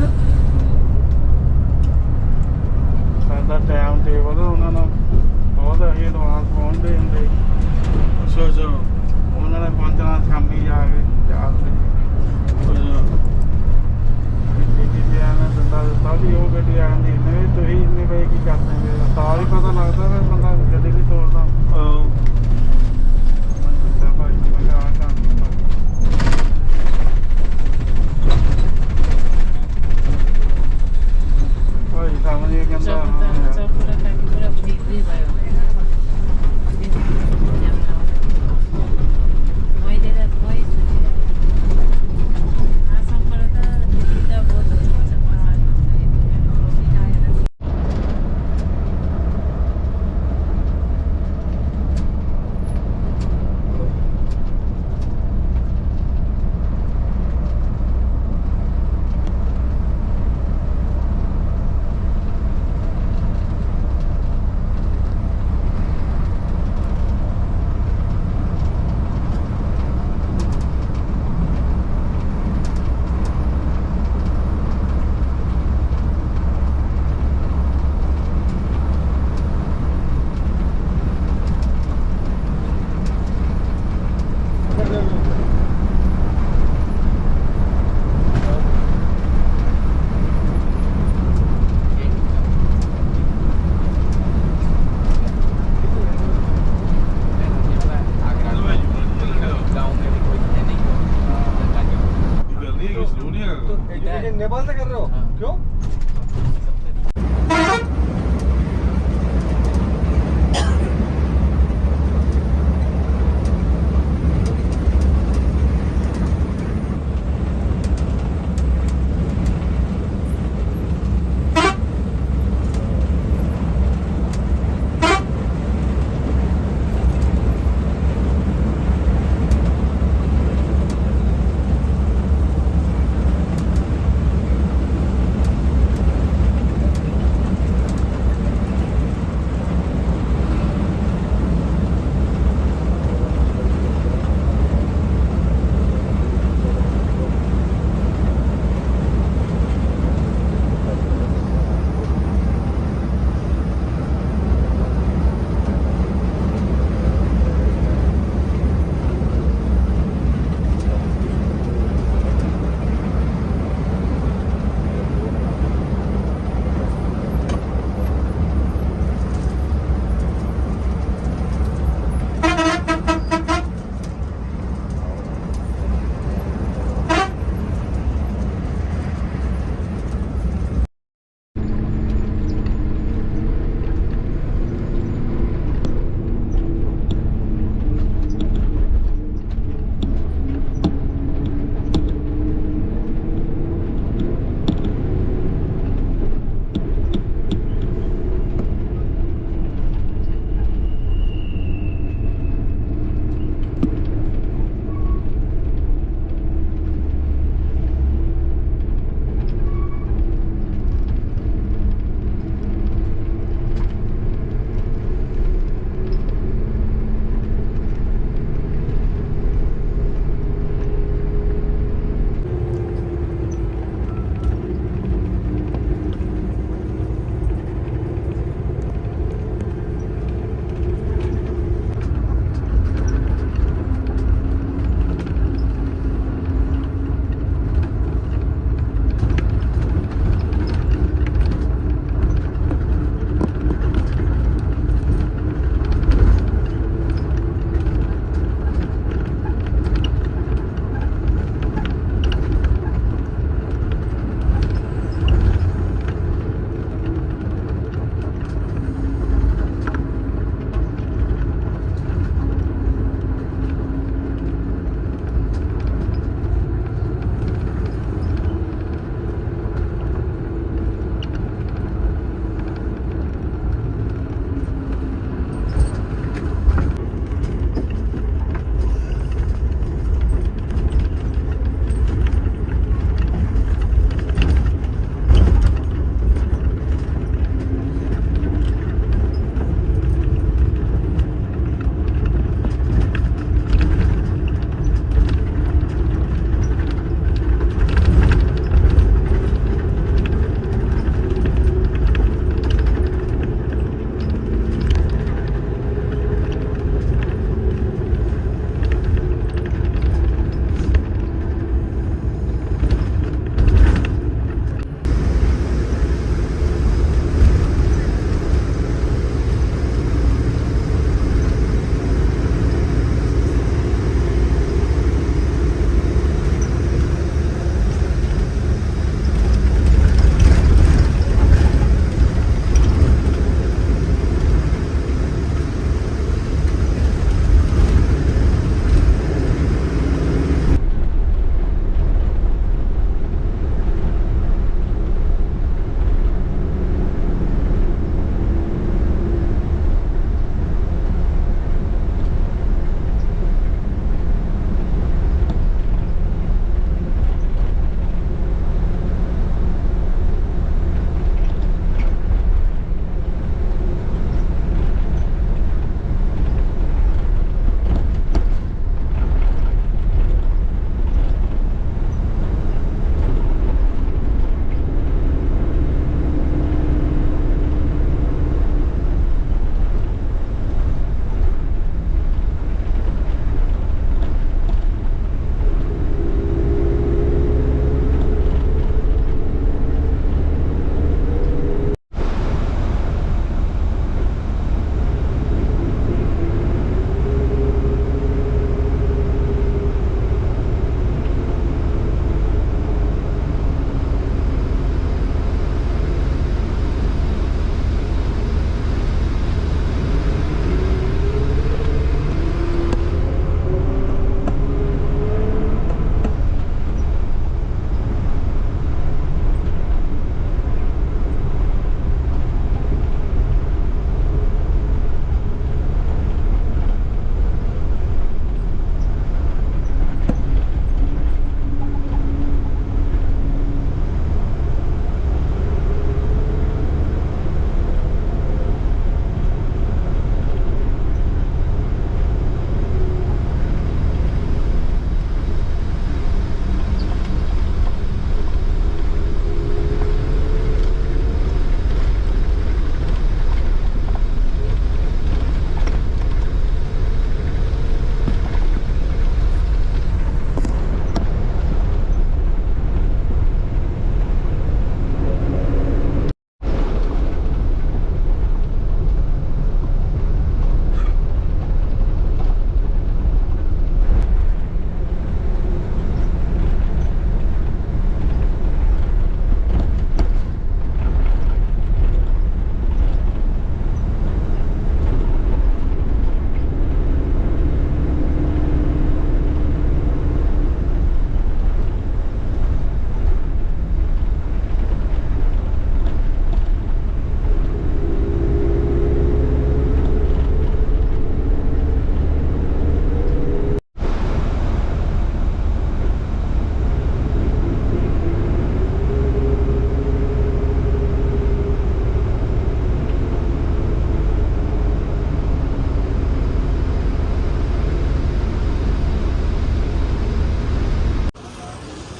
ਸਾਡਾ ਟਾਈਮ ਟੇਬਲ ਉਹਨਾਂ ਨੂੰ ਬਹੁਤ ਅਸੀਂ ਐਡਵਾਂਸ ਪਹੁੰਚਦੇ ਹੁੰਦੇ ਅੱਛਾ ਉਹਨਾਂ ਨੇ ਪਹੁੰਚਣਾ ਸ਼ਾਮੀ ਜਾ ਕੇ 4 ਵਜੇ ਦਿੱਤਾ ਵੀ ਉਹ ਗੱਡੀ ਆਉਂਦੀ ਨਹੀਂ ਤੁਸੀਂ ਇੰਨੇ ਵਜੇ ਕੀ ਕਰਦੇ ਤਾਂ ਹੀ ਪਤਾ ਲੱਗਦਾ ਵੀ ਬੰਦਾ ਗੱਡੀ ਨਹੀਂ ਤੋੜਦਾ ਮੈਂ ਦੱਸਿਆ ਭਾਈ ਮੈਂ ਕਿਹਾ ਆਹ ਕੰਮ ਭਾਈ ਸਾਹਮਣੇ ਕਹਿੰਦਾ नेपाल से कर रहे हो क्यों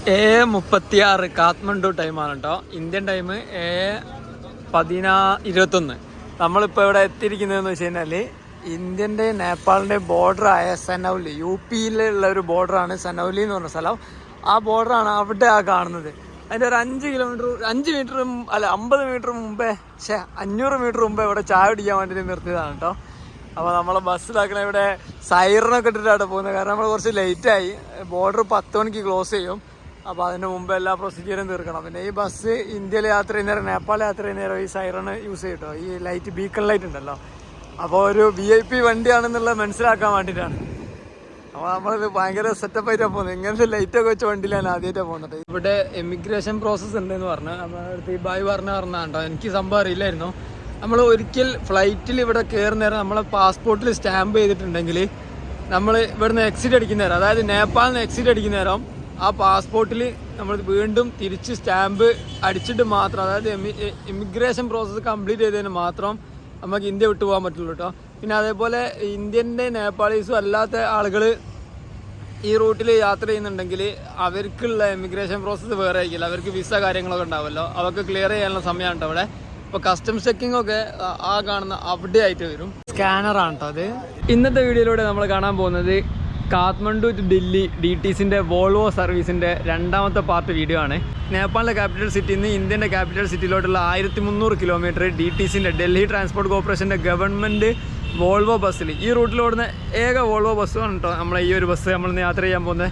7:36 കാഠ്മണ്ഡു ടൈമാണ് കേട്ടോ. Indian time 11:21. നമ്മളിപ്പോൾ ഇവിടെ എത്തിയിരിക്കുന്നതെന്ന് വെച്ച് കഴിഞ്ഞാൽ ഇന്ത്യൻ്റെ നേപ്പാളിൻ്റെ ബോർഡറായ സനൗലി, UP-യിലുള്ള ഒരു ബോർഡറാണ് സനൗലി എന്ന് പറഞ്ഞ സ്ഥലം. ആ ബോർഡറാണ് അവിടെ കാണുന്നത്. അതിൻ്റെ ഒരു 5 മീറ്റർ അല്ല 50 മീറ്റർ മുമ്പേ 500 മീറ്റർ മുമ്പേ ഇവിടെ ചായ കുടിക്കാൻ വേണ്ടിയിട്ട് നിർത്തിയതാണ് കേട്ടോ. അപ്പോൾ നമ്മളെ ബസ്സിലാക്കണ ഇവിടെ സൈറനൊക്കെ ഇട്ടിട്ടാണ് പോകുന്നത്. കാരണം നമ്മൾ കുറച്ച് ലേറ്റായി. ബോർഡർ 10 മണിക്ക് ക്ലോസ് ചെയ്യും. അപ്പോൾ അതിന് മുമ്പ് എല്ലാ പ്രൊസീജിയറും തീർക്കണം. പിന്നെ ഈ ബസ് ഇന്ത്യയിൽ യാത്ര ചെയ്യുന്നേരം നേപ്പാൾ യാത്ര ചെയ്യുന്നേരം ഈ സൈറണ് യൂസ് ചെയ്യട്ടോ. ഈ ലൈറ്റ് ബീക്കൺ ലൈറ്റ് ഉണ്ടല്ലോ. അപ്പോൾ ഒരു VIP വണ്ടിയാണെന്നുള്ളത് മനസ്സിലാക്കാൻ വേണ്ടിയിട്ടാണ്. അപ്പോൾ നമ്മളിത് ഭയങ്കര സെറ്റപ്പായിട്ടാണ് പോകുന്നത്. ഇങ്ങനത്തെ ലൈറ്റൊക്കെ വെച്ച വണ്ടിയിലാണ് ആദ്യമായിട്ടാണ് പോകുന്നത്. ഇവിടെ എമിഗ്രേഷൻ പ്രോസസ്സ് ഉണ്ടെന്ന് പറഞ്ഞു നമ്മുടെ അടുത്ത് ഈ ബായ് പറഞ്ഞാണ്ടോ. എനിക്ക് സംഭവം അറിയില്ലായിരുന്നു. നമ്മൾ ഒരിക്കൽ ഫ്ലൈറ്റിൽ ഇവിടെ കയറുന്നേരം നമ്മളെ പാസ്പോർട്ടിൽ സ്റ്റാമ്പ് ചെയ്തിട്ടുണ്ടെങ്കിൽ നമ്മൾ ഇവിടുന്ന് എക്സിറ്റ് അടിക്കുന്നേരം, അതായത് നേപ്പാളിന് എക്സിറ്റ് അടിക്കുന്നേരം ആ പാസ്പോർട്ടിൽ നമ്മൾ വീണ്ടും തിരിച്ച് സ്റ്റാമ്പ് അടിച്ചിട്ട് മാത്രം, അതായത് ഇമിഗ്രേഷൻ പ്രോസസ്സ് കംപ്ലീറ്റ് ചെയ്തതിന് മാത്രം നമുക്ക് ഇന്ത്യ വിട്ടു പോകാൻ പറ്റുള്ളൂ കേട്ടോ. പിന്നെ അതേപോലെ ഇന്ത്യൻ്റെ നേപ്പാളീസും അല്ലാത്ത ആളുകൾ ഈ റൂട്ടിൽ യാത്ര ചെയ്യുന്നുണ്ടെങ്കിൽ അവർക്കുള്ള ഇമിഗ്രേഷൻ പ്രോസസ്സ് വേറെ ആയിരിക്കില്ല. അവർക്ക് വിസ കാര്യങ്ങളൊക്കെ ഉണ്ടാവുമല്ലോ, അതൊക്കെ ക്ലിയർ ചെയ്യാനുള്ള സമയമാണ് അവിടെ. ഇപ്പോൾ കസ്റ്റംസ് ചെക്കിംഗ് ഒക്കെ ആ കാണുന്ന അവിടെ ആയിട്ട് വരും. സ്കാനറാണ് കേട്ടോ അത്. ഇന്നത്തെ വീഡിയോയിലൂടെ നമ്മൾ കാണാൻ പോകുന്നത് കാഠ്മണ്ഡു ടു ഡൽഹി DTCൻ്റെ വോൾവോ സർവീസിൻ്റെ 2ാമത്തെ പാർട്ട് വീഡിയോ ആണ്. നേപ്പാളിലെ ക്യാപിറ്റൽ സിറ്റിയിൽ നിന്ന് ഇന്ത്യൻ്റെ ക്യാപിറ്റൽ സിറ്റിയിലോട്ടുള്ള 1300 കിലോമീറ്റർ DTCൻ്റെ ഡൽഹി ട്രാൻസ്പോർട്ട് കോർപ്പറേഷൻ്റെ ഗവൺമെൻറ് വോൾവോ ബസ്സിൽ ഈ റൂട്ടിലോടുന്ന ഏക വോൾവോ ബസ്സാണ് കേട്ടോ നമ്മളെ ഈ ഒരു ബസ് നമ്മളിന്ന് യാത്ര ചെയ്യാൻ പോകുന്നത്.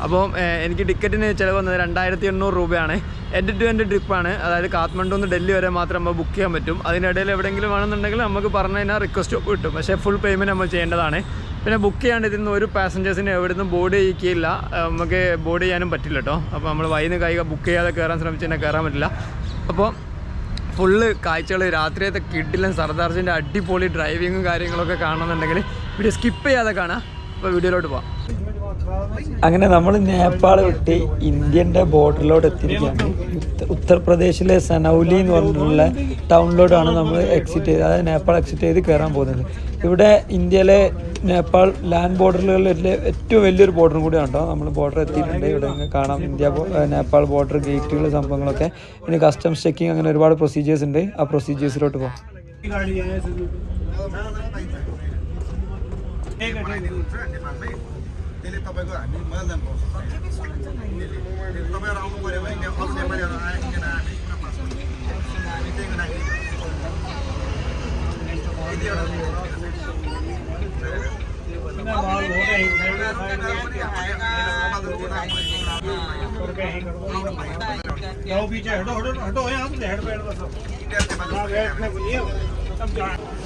അപ്പോൾ എനിക്ക് ടിക്കറ്റിന് ചിലവ് വന്നത് 2800 രൂപയാണ്. എൻഡ് ടു എൻഡ് ട്രിപ്പാണ്. അതായത് കാഠ്മണ്ഡു നിന്ന് ഡൽഹി വരെ മാത്രം നമ്മൾ ബുക്ക് ചെയ്യാൻ പറ്റും. അതിനിടയിൽ എവിടെയെങ്കിലും വേണമെന്നുണ്ടെങ്കിൽ നമുക്ക് പറഞ്ഞു കഴിഞ്ഞാൽ റിക്വസ്റ്റ് കിട്ടും. പക്ഷേ ഫുൾ പേയ്മെൻറ്റ് നമ്മൾ ചെയ്യേണ്ടതാണ്. പിന്നെ ബുക്ക് ചെയ്യാണ്ട് ഇതിൽ നിന്ന് ഒരു പാസഞ്ചേഴ്സിന് എവിടെ നിന്നും ബോർഡ് ചെയ്യിക്കില്ല. നമുക്ക് ബോർഡ് ചെയ്യാനും പറ്റില്ല കേട്ടോ. അപ്പോൾ നമ്മൾ വൈകുന്ന കൈ ബുക്ക് ചെയ്യാതെ കയറാൻ ശ്രമിച്ചു കഴിഞ്ഞാൽ കയറാൻ പറ്റില്ല. അപ്പോൾ ഫുള്ള് കാഴ്ചകൾ രാത്രിയത്തെ കിഡിലും സർദാർജിൻ്റെ അടിപൊളി ഡ്രൈവിങ്ങും കാര്യങ്ങളൊക്കെ കാണുന്നുണ്ടെങ്കിൽ വീഡിയോ സ്കിപ്പ് ചെയ്യാതെ കാണാം. അപ്പോൾ വീഡിയോയിലോട്ട് പോകാം. അങ്ങനെ നമ്മൾ നേപ്പാൾ വിട്ട് ഇന്ത്യൻ്റെ ബോർഡറിലോട്ട് എത്തിയിരിക്കുകയാണ്. ഉത്തർപ്രദേശിലെ സനൗലി എന്ന് പറഞ്ഞിട്ടുള്ള ടൗണിലോട്ടാണ് നമ്മൾ എക്സിറ്റ് ചെയ്ത്, അതായത് നേപ്പാൾ എക്സിറ്റ് ചെയ്ത് കയറാൻ പോകുന്നത്. ഇവിടെ ഇന്ത്യയിലെ നേപ്പാൾ ലാൻഡ് ബോർഡറുകളിലെ ഏറ്റവും വലിയൊരു ബോർഡറും കൂടിയാണ് കേട്ടോ. നമ്മൾ ബോർഡർ എത്തിയിട്ടുണ്ട്. ഇവിടെ കാണാം നേപ്പാൾ ബോർഡർ ഗേറ്റുകൾ സംഭവങ്ങളൊക്കെ. പിന്നെ കസ്റ്റംസ് ചെക്കിങ് അങ്ങനെ ഒരുപാട് പ്രൊസീജിയേഴ്സ് ഉണ്ട്. ആ പ്രൊസീജിയേഴ്സിലോട്ട് പോകാം.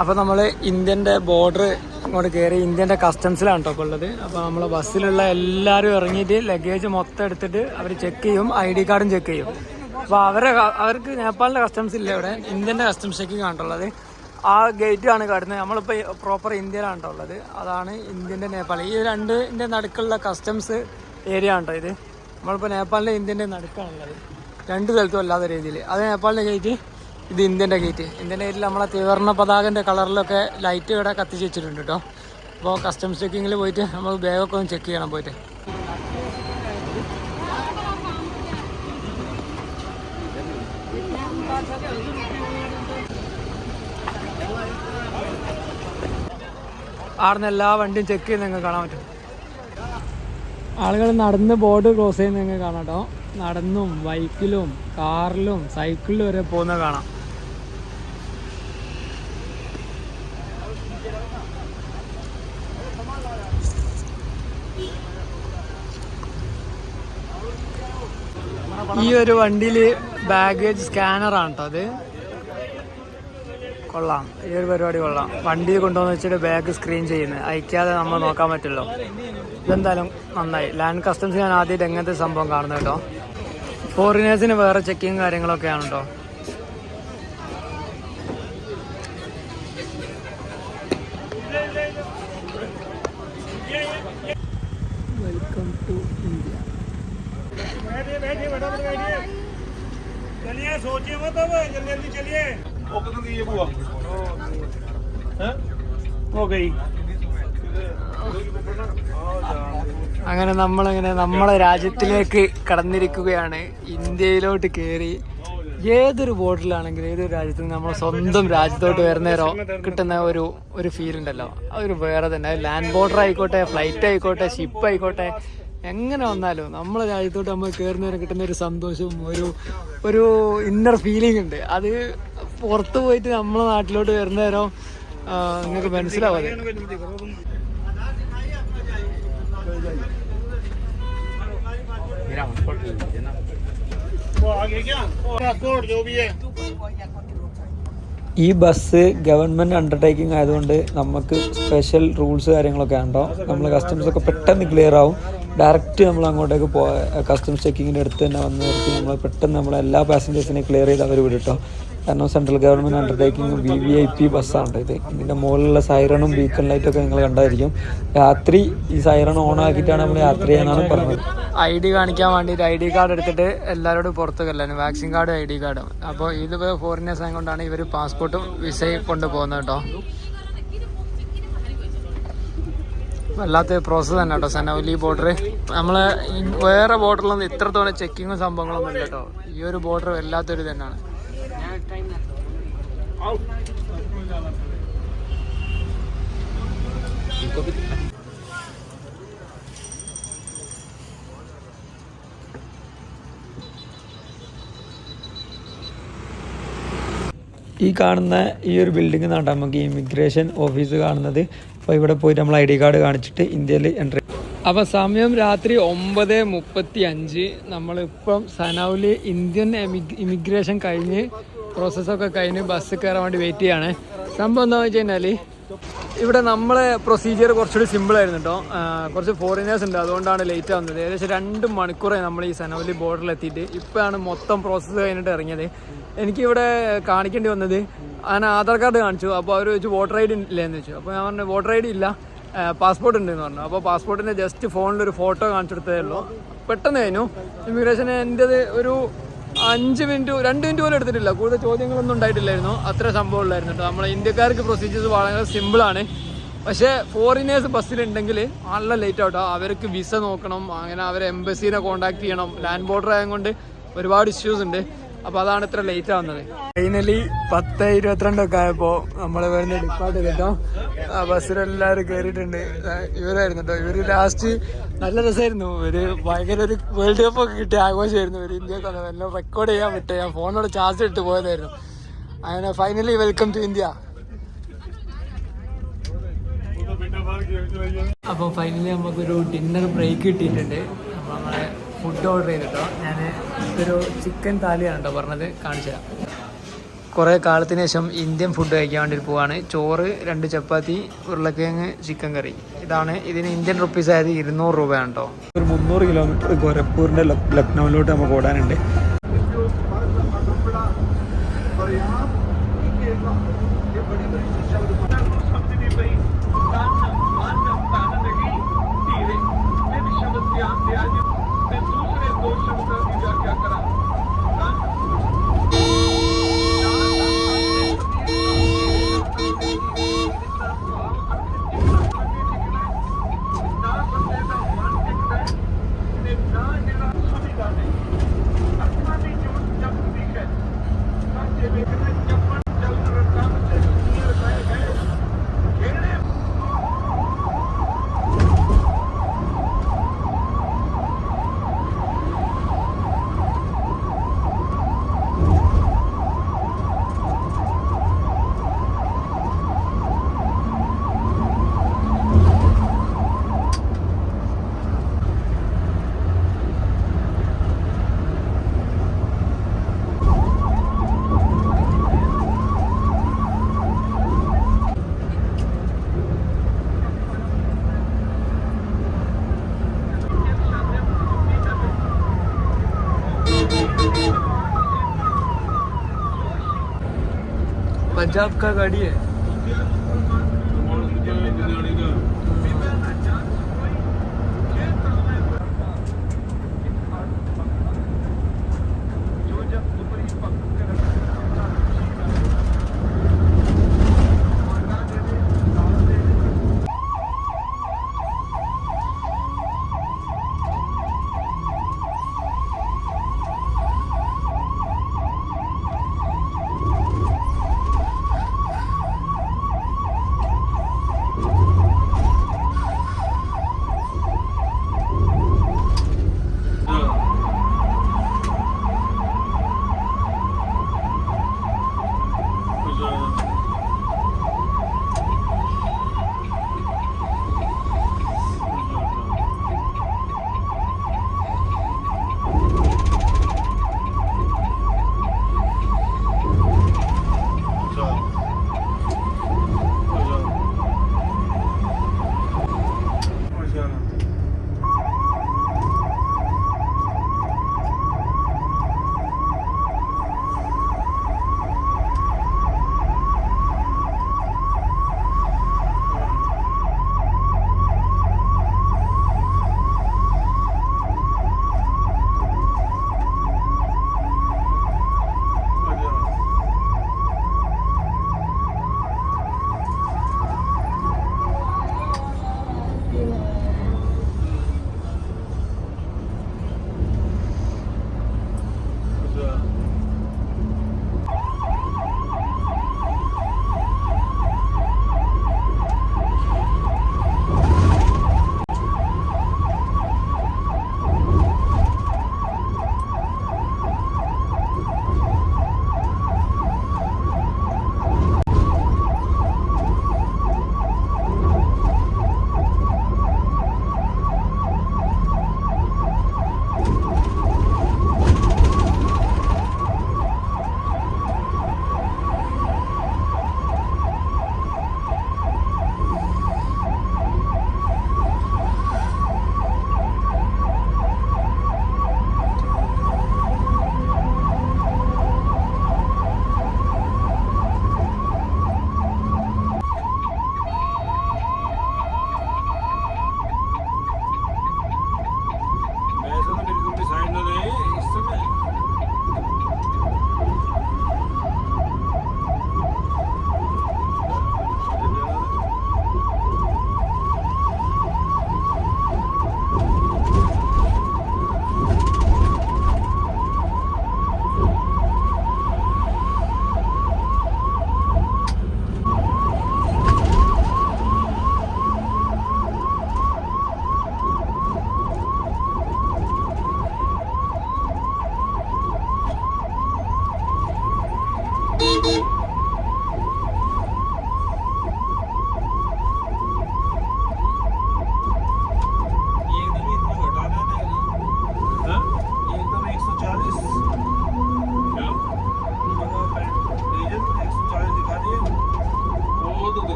അപ്പോൾ നമ്മൾ ഇന്ത്യൻ്റെ ബോർഡർ ഇങ്ങോട്ട് കയറി ഇന്ത്യൻ്റെ കസ്റ്റംസിലാണ് കേട്ടോ ഉള്ളത്. അപ്പോൾ നമ്മളെ ബസ്സിലുള്ള എല്ലാവരും ഇറങ്ങിയിട്ട് ലഗേജ് മൊത്തം എടുത്തിട്ട് അവർ ചെക്ക് ചെയ്യും. ID കാർഡും ചെക്ക് ചെയ്യും. അപ്പോൾ അവർക്ക് നേപ്പാളിൻ്റെ കസ്റ്റംസ് ഇല്ല, ഇവിടെ ഇന്ത്യൻ്റെ കസ്റ്റംസ് ചെക്കിങ് ആണുള്ളത്. ആ ഗേറ്റാണ് കാണുന്നത്. നമ്മളിപ്പോൾ പ്രോപ്പർ ഇന്ത്യയിലാണ് കേട്ടോ ഉള്ളത്. അതാണ് ഇന്ത്യൻ്റെ നേപ്പാൾ. ഈ രണ്ടിൻ്റെ നടുക്കുള്ള കസ്റ്റംസ് ഏരിയ ആണ് കേട്ടോ ഇത്. നമ്മളിപ്പോൾ നേപ്പാളിൻ്റെ ഇന്ത്യൻ്റെ നടുക്കാണുള്ളത്. 2 സ്ഥലത്തും അല്ലാത്ത രീതിയിൽ. അത് നേപ്പാളിൻ്റെ ഗേറ്റ്, ഇത് ഇന്ത്യൻ്റെ ഗേറ്റ്. ഇന്ത്യൻ്റെ ഗേറ്റിൽ നമ്മളെ ത്രിവർണ്ണ പതാകൻ്റെ കളറിലൊക്കെ ലൈറ്റ് ഇവിടെ കത്തിച്ച് വെച്ചിട്ടുണ്ട് കേട്ടോ. അപ്പോൾ കസ്റ്റംസ് ചെക്കിങ്ങിൽ പോയിട്ട് നമുക്ക് ബാഗൊക്കെ ഒന്ന് ചെക്ക് ചെയ്യണം പോയിട്ട്. ആടുന്ന് എല്ലാ വണ്ടിയും ചെക്ക് ചെയ്ത് നിങ്ങൾക്ക് കാണാൻ പറ്റും. ആളുകൾ നടന്ന് ബോർഡർ ക്രോസ് ചെയ്യുന്ന നിങ്ങൾക്ക് കാണാം കേട്ടോ. നടന്നും ബൈക്കിലും കാറിലും സൈക്കിളിലും വരെ പോകുന്ന കാണാം. ഈ ഒരു വണ്ടിയിൽ ബാഗേജ് സ്കാനറാണ് കേട്ടോ അത്. കൊള്ളാം, ഈ ഒരു പരിപാടി കൊള്ളാം. വണ്ടിയിൽ കൊണ്ടുവന്ന് വെച്ചിട്ട് ബാഗ് സ്ക്രീൻ ചെയ്യുന്നത് അയക്കാതെ നമ്മൾ നോക്കാൻ പറ്റുമല്ലോ. ഇതെന്തായാലും നന്നായി. ലാൻഡ് കസ്റ്റംസ് ഞാൻ ആദ്യമായിട്ട് എങ്ങനത്തെ സംഭവം കാണുന്നത് കേട്ടോ. ഫോറിനേഴ്സിന് വേറെ ചെക്കിങ് കാര്യങ്ങളൊക്കെയാണ് കേട്ടോ. Welcome to India. चलिए सोचिए मत अब जल्दी चलिए। हो गई. അങ്ങനെ നമ്മളെ രാജ്യത്തിലേക്ക് കടന്നിരിക്കുകയാണ്. ഇന്ത്യയിലോട്ട് കയറി. ഏതൊരു ബോർഡറിലാണെങ്കിലും ഏതൊരു രാജ്യത്ത് നമ്മളെ സ്വന്തം രാജ്യത്തോട്ട് വരുന്നേരോ കിട്ടുന്ന ഒരു ഫീൽ ഉണ്ടല്ലോ, അതൊരു വേറെ തന്നെ. ലാൻഡ് ബോർഡർ ആയിക്കോട്ടെ, ഫ്ലൈറ്റ് ആയിക്കോട്ടെ, ഷിപ്പ് ആയിക്കോട്ടെ, എങ്ങനെ വന്നാലും നമ്മളെ രാജ്യത്തോട്ട് നമ്മൾ കയറുന്നവരെ കിട്ടുന്ന ഒരു സന്തോഷവും ഒരു ഇന്നർ ഫീലിംഗ് ഉണ്ട്. അത് പുറത്ത് പോയിട്ട് നമ്മളെ നാട്ടിലോട്ട് വരുന്നേരോ നിങ്ങൾക്ക് മനസ്സിലാവാതെ. ഈ ബസ് ഗവൺമെൻറ് അണ്ടർടേക്കിംഗ് ആയതുകൊണ്ട് നമുക്ക് സ്പെഷ്യൽ റൂൾസ് കാര്യങ്ങളൊക്കെ ഉണ്ടോ. നമ്മൾ കസ്റ്റംസ് ഒക്കെ പെട്ടെന്ന് ക്ലിയർ ആവും. ഡയറക്റ്റ് നമ്മൾ അങ്ങോട്ടേക്ക് കസ്റ്റംസ് ചെക്കിങ്ങിൻ്റെ അടുത്ത് തന്നെ വന്ന് നിർത്തി നമ്മൾ പെട്ടെന്ന് നമ്മളെല്ലാ പാസഞ്ചേഴ്സിനെയും ക്ലിയർ ചെയ്ത് അവർ വിടട്ടോ. കാരണം സെൻട്രൽ ഗവൺമെൻറ് അണ്ടർടേക്കിംഗ് VIP ബസ്സാണ് ഇത്. ഇതിൻ്റെ മുകളിലുള്ള സൈറണും ബീക്കൺ ലൈറ്റൊക്കെ നിങ്ങൾ കണ്ടായിരിക്കും. രാത്രി ഈ സൈറൺ ഓൺ ആക്കിയിട്ടാണ് നമ്മൾ യാത്ര ചെയ്യാനാണ് പറഞ്ഞത്. ID കാണിക്കാൻ വേണ്ടിയിട്ട് ID കാർഡ് എടുത്തിട്ട് എല്ലാവരോടും പുറത്ത് കല്ലാനും, വാക്സിൻ കാർഡും ID കാർഡും. അപ്പോൾ ഇതിപ്പോൾ ഫോറിനേഴ്സ് ആയതുകൊണ്ടാണ് ഇവർ പാസ്പോർട്ടും വിസയും കൊണ്ടുപോകുന്നത് കേട്ടോ. വല്ലാത്ത പ്രോസസ്സ് തന്നെ കേട്ടോ സനൗലി ബോർഡർ. നമ്മൾ വേറെ ബോർഡറിലൊന്നും ഇത്രത്തോളം ചെക്കിങ്ങും സംഭവങ്ങളൊന്നും ഇല്ല കേട്ടോ. ഈ ഒരു ബോർഡർ വല്ലാത്തൊരു തന്നെയാണ്. ഈ കാണുന്ന ഈ ഒരു ബിൽഡിംഗ് നിന്നാണ് നമുക്ക് ഇമിഗ്രേഷൻ ഓഫീസ് കാണുന്നത്. അപ്പോൾ ഇവിടെ പോയിട്ട് നമ്മൾ ID കാർഡ് കാണിച്ചിട്ട് ഇന്ത്യയിൽ എൻട്രി. അപ്പോൾ സമയം രാത്രി 9:35. നമ്മളിപ്പം സനൗലി ഇന്ത്യൻ ഇമിഗ്രേഷൻ കഴിഞ്ഞ് പ്രോസസ്സൊക്കെ കഴിഞ്ഞ് ബസ് കയറാൻ വേണ്ടി വെയിറ്റ് ചെയ്യാണ്. സംഭവം എന്താണെന്ന് വെച്ച് കഴിഞ്ഞാൽ ഇവിടെ നമ്മളെ പ്രൊസീജിയർ കുറച്ചുകൂടി സിമ്പിളായിരുന്നു കേട്ടോ. കുറച്ച് ഫോറിനേഴ്സ് ഉണ്ട്, അതുകൊണ്ടാണ് ലേറ്റ് ആവുന്നത്. ഏകദേശം 2 മണിക്കൂറായി നമ്മൾ ഈ സനൗലി ബോർഡറിൽ എത്തിയിട്ട്. ഇപ്പോഴാണ് മൊത്തം പ്രോസസ്സ് കഴിഞ്ഞിട്ട് ഇറങ്ങിയത്. എനിക്കിവിടെ കാണിക്കേണ്ടി വന്നത്, ഞാൻ ആധാർ കാർഡ് കാണിച്ചു. അപ്പോൾ അവർ ചോദിച്ചു വോട്ടർ ID ഇല്ലെന്ന് ചോദിച്ചു. അപ്പോൾ ഞാൻ പറഞ്ഞു വോട്ടർ ID ഇല്ല, പാസ്പോർട്ട് ഉണ്ടെന്ന് പറഞ്ഞു. അപ്പോൾ പാസ്പോർട്ടിൻ്റെ ജസ്റ്റ് ഫോണിലൊരു ഫോട്ടോ കാണിച്ചെടുത്തതേ ഉള്ളൂ. പെട്ടെന്ന് കഴിഞ്ഞു ഇമിഗ്രേഷന്. എൻ്റെത് ഒരു 2 മിനിറ്റ് പോലും എടുത്തിട്ടില്ല. കൂടുതൽ ചോദ്യങ്ങളൊന്നും ഉണ്ടായിട്ടില്ലായിരുന്നു. അത്ര സംഭവം ഉള്ളായിരുന്നു കേട്ടോ. നമ്മളെ ഇന്ത്യക്കാർക്ക് പ്രൊസീജിയേഴ്സ് വളരെ സിമ്പിളാണ്. പക്ഷേ ഫോറിനേഴ്സ് ബസ്സിലുണ്ടെങ്കിൽ നല്ല ലേറ്റ് ആവട്ടോ. അവർക്ക് വിസ നോക്കണം, അങ്ങനെ അവരെ എംബസീനെ കോൺടാക്ട് ചെയ്യണം. ലാൻഡ് ബോർഡർ ആയതുകൊണ്ട് ഒരുപാട് ഇഷ്യൂസ് ഉണ്ട്. അപ്പോൾ അതാണ് ഇത്ര ലേറ്റ് ആവുന്നത്. ഫൈനലി 10:22 ഒക്കെ ആയപ്പോൾ നമ്മൾ വരുന്ന ഡിപ്പാർട്ട് കേട്ടോ. ബസ്സിലെല്ലാവരും കയറിയിട്ടുണ്ട്. ഇവരായിരുന്നു കേട്ടോ. ഇവർ ലാസ്റ്റ് നല്ല രസമായിരുന്നു. ഒരു ഭയങ്കര ഒരു വേൾഡ് കപ്പ് ഒക്കെ കിട്ടിയ ആഘോഷമായിരുന്നു. ഒരു ഇന്ത്യക്ക് എല്ലാം റെക്കോർഡ് ചെയ്യാൻ പറ്റുക. ഞാൻ ഫോണിനോട് ചാർജ് ഇട്ട് പോയതായിരുന്നു. അങ്ങനെ ഫൈനലി വെൽക്കം ടു ഇന്ത്യ. അപ്പോൾ ഫൈനലി നമുക്കൊരു ഡിന്നർ ബ്രേക്ക് കിട്ടിയിട്ടുണ്ട്. അപ്പോൾ നമ്മളെ ഫുഡ് ഓർഡർ ചെയ്തിട്ടോ. ഞാൻ ഒരു ചിക്കൻ താലിയാണ് കേട്ടോ പറഞ്ഞത്, കാണിച്ചു തരാം. കുറേ കാലത്തിന് ശേഷം ഇന്ത്യൻ ഫുഡ് കഴിക്കാൻ വേണ്ടി പോവാണ്. ചോറ്, 2 ചപ്പാത്തി, ഉരുളക്കിഴങ്ങ്, ചിക്കൻ കറി. ഇതാണ്. ഇതിന് ഇന്ത്യൻ റുപ്പീസ് ആയത് 200 രൂപയാണ് കേട്ടോ. ഒരു 300 കിലോമീറ്റർ ഗോരഖ്പൂരിൻ്റെ ലക്നൌവിലോട്ട് നമുക്ക് ഓടാനുണ്ട്. पंजाब का गाड़ी है।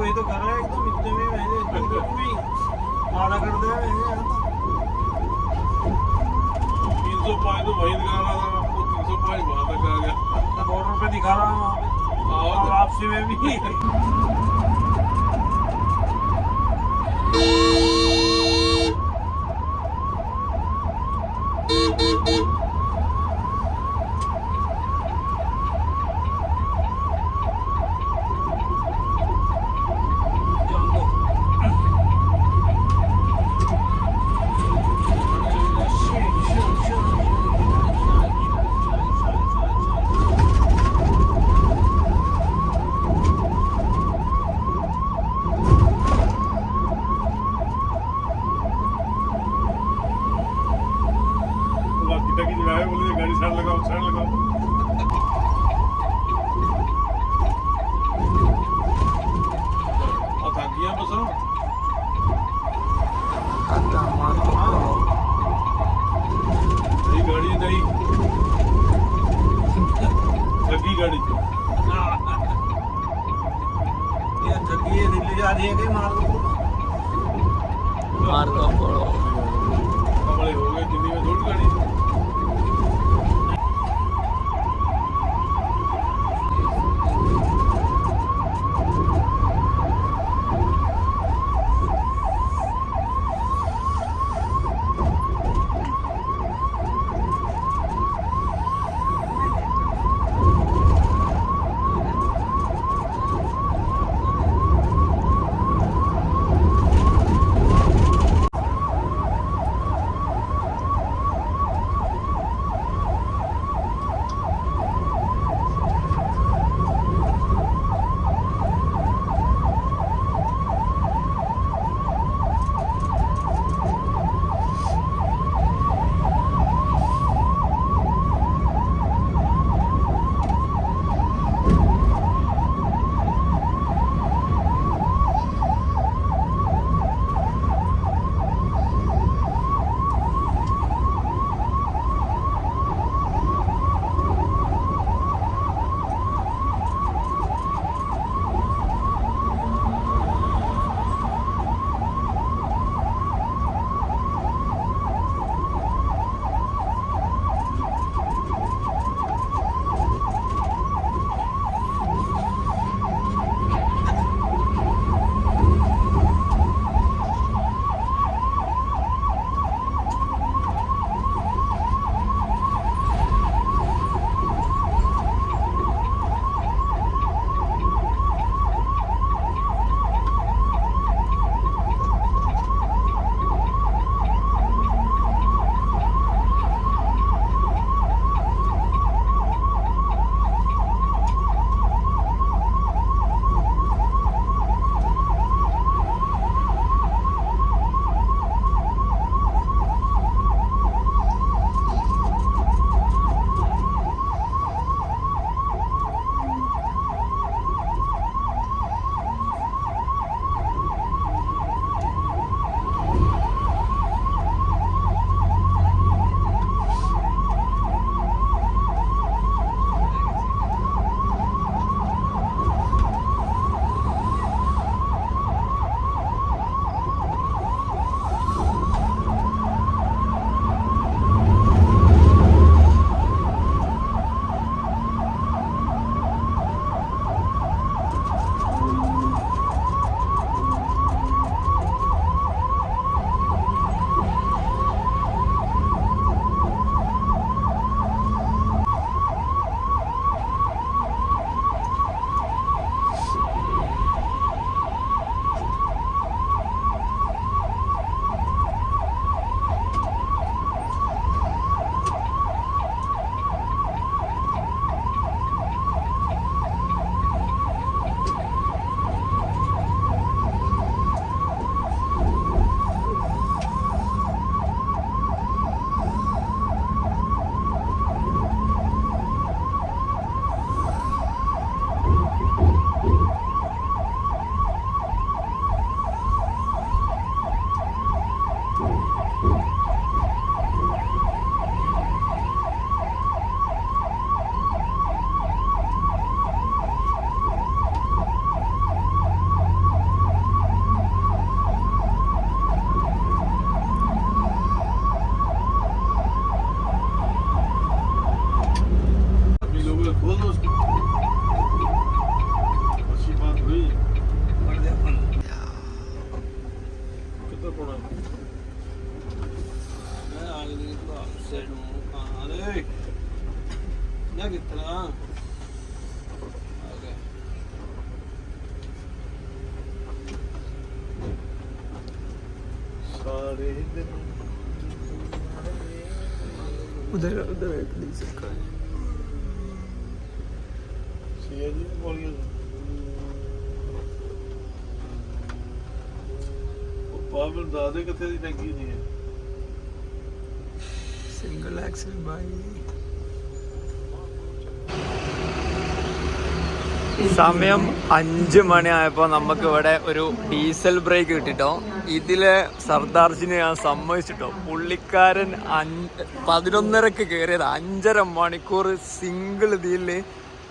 वही तो कर रहे हैं एकदम इतने में भी आधा कर दिया 305 तो वही दिखा रहा था आपको, 305 वहां तक आ गया। बॉर्डर पे दिखा रहा हूँ आओ तो। वापसी में भी बाकी तक ही लगाए, बोले गाड़ी साइड लगाओ, साइड लगाओ। आ थक गया बस। नई गाड़ी नहीं थकी गाड़ी ये ठगी है दिल्ली जा रही है कहीं मार दो मार्को पोलो कमले हो गए दिल्ली में थोड़ी गाड़ी। उधर उधर एक डीजल का है। पावर दादे कितने दी टंकी नहीं है सिंगल एक्सल भाई। സമയം 5 മണിയായപ്പോൾ നമുക്ക് ഇവിടെ ഒരു ഡീസൽ ബ്രേക്ക് കിട്ടിട്ടോ. ഇതിലെ സർദാർജിനെ ഞാൻ സമ്മതിച്ചിട്ടോ. പുള്ളിക്കാരൻ 11:30 കയറിയത് 5.5 മണിക്കൂർ സിംഗിൾ ഇതിൽ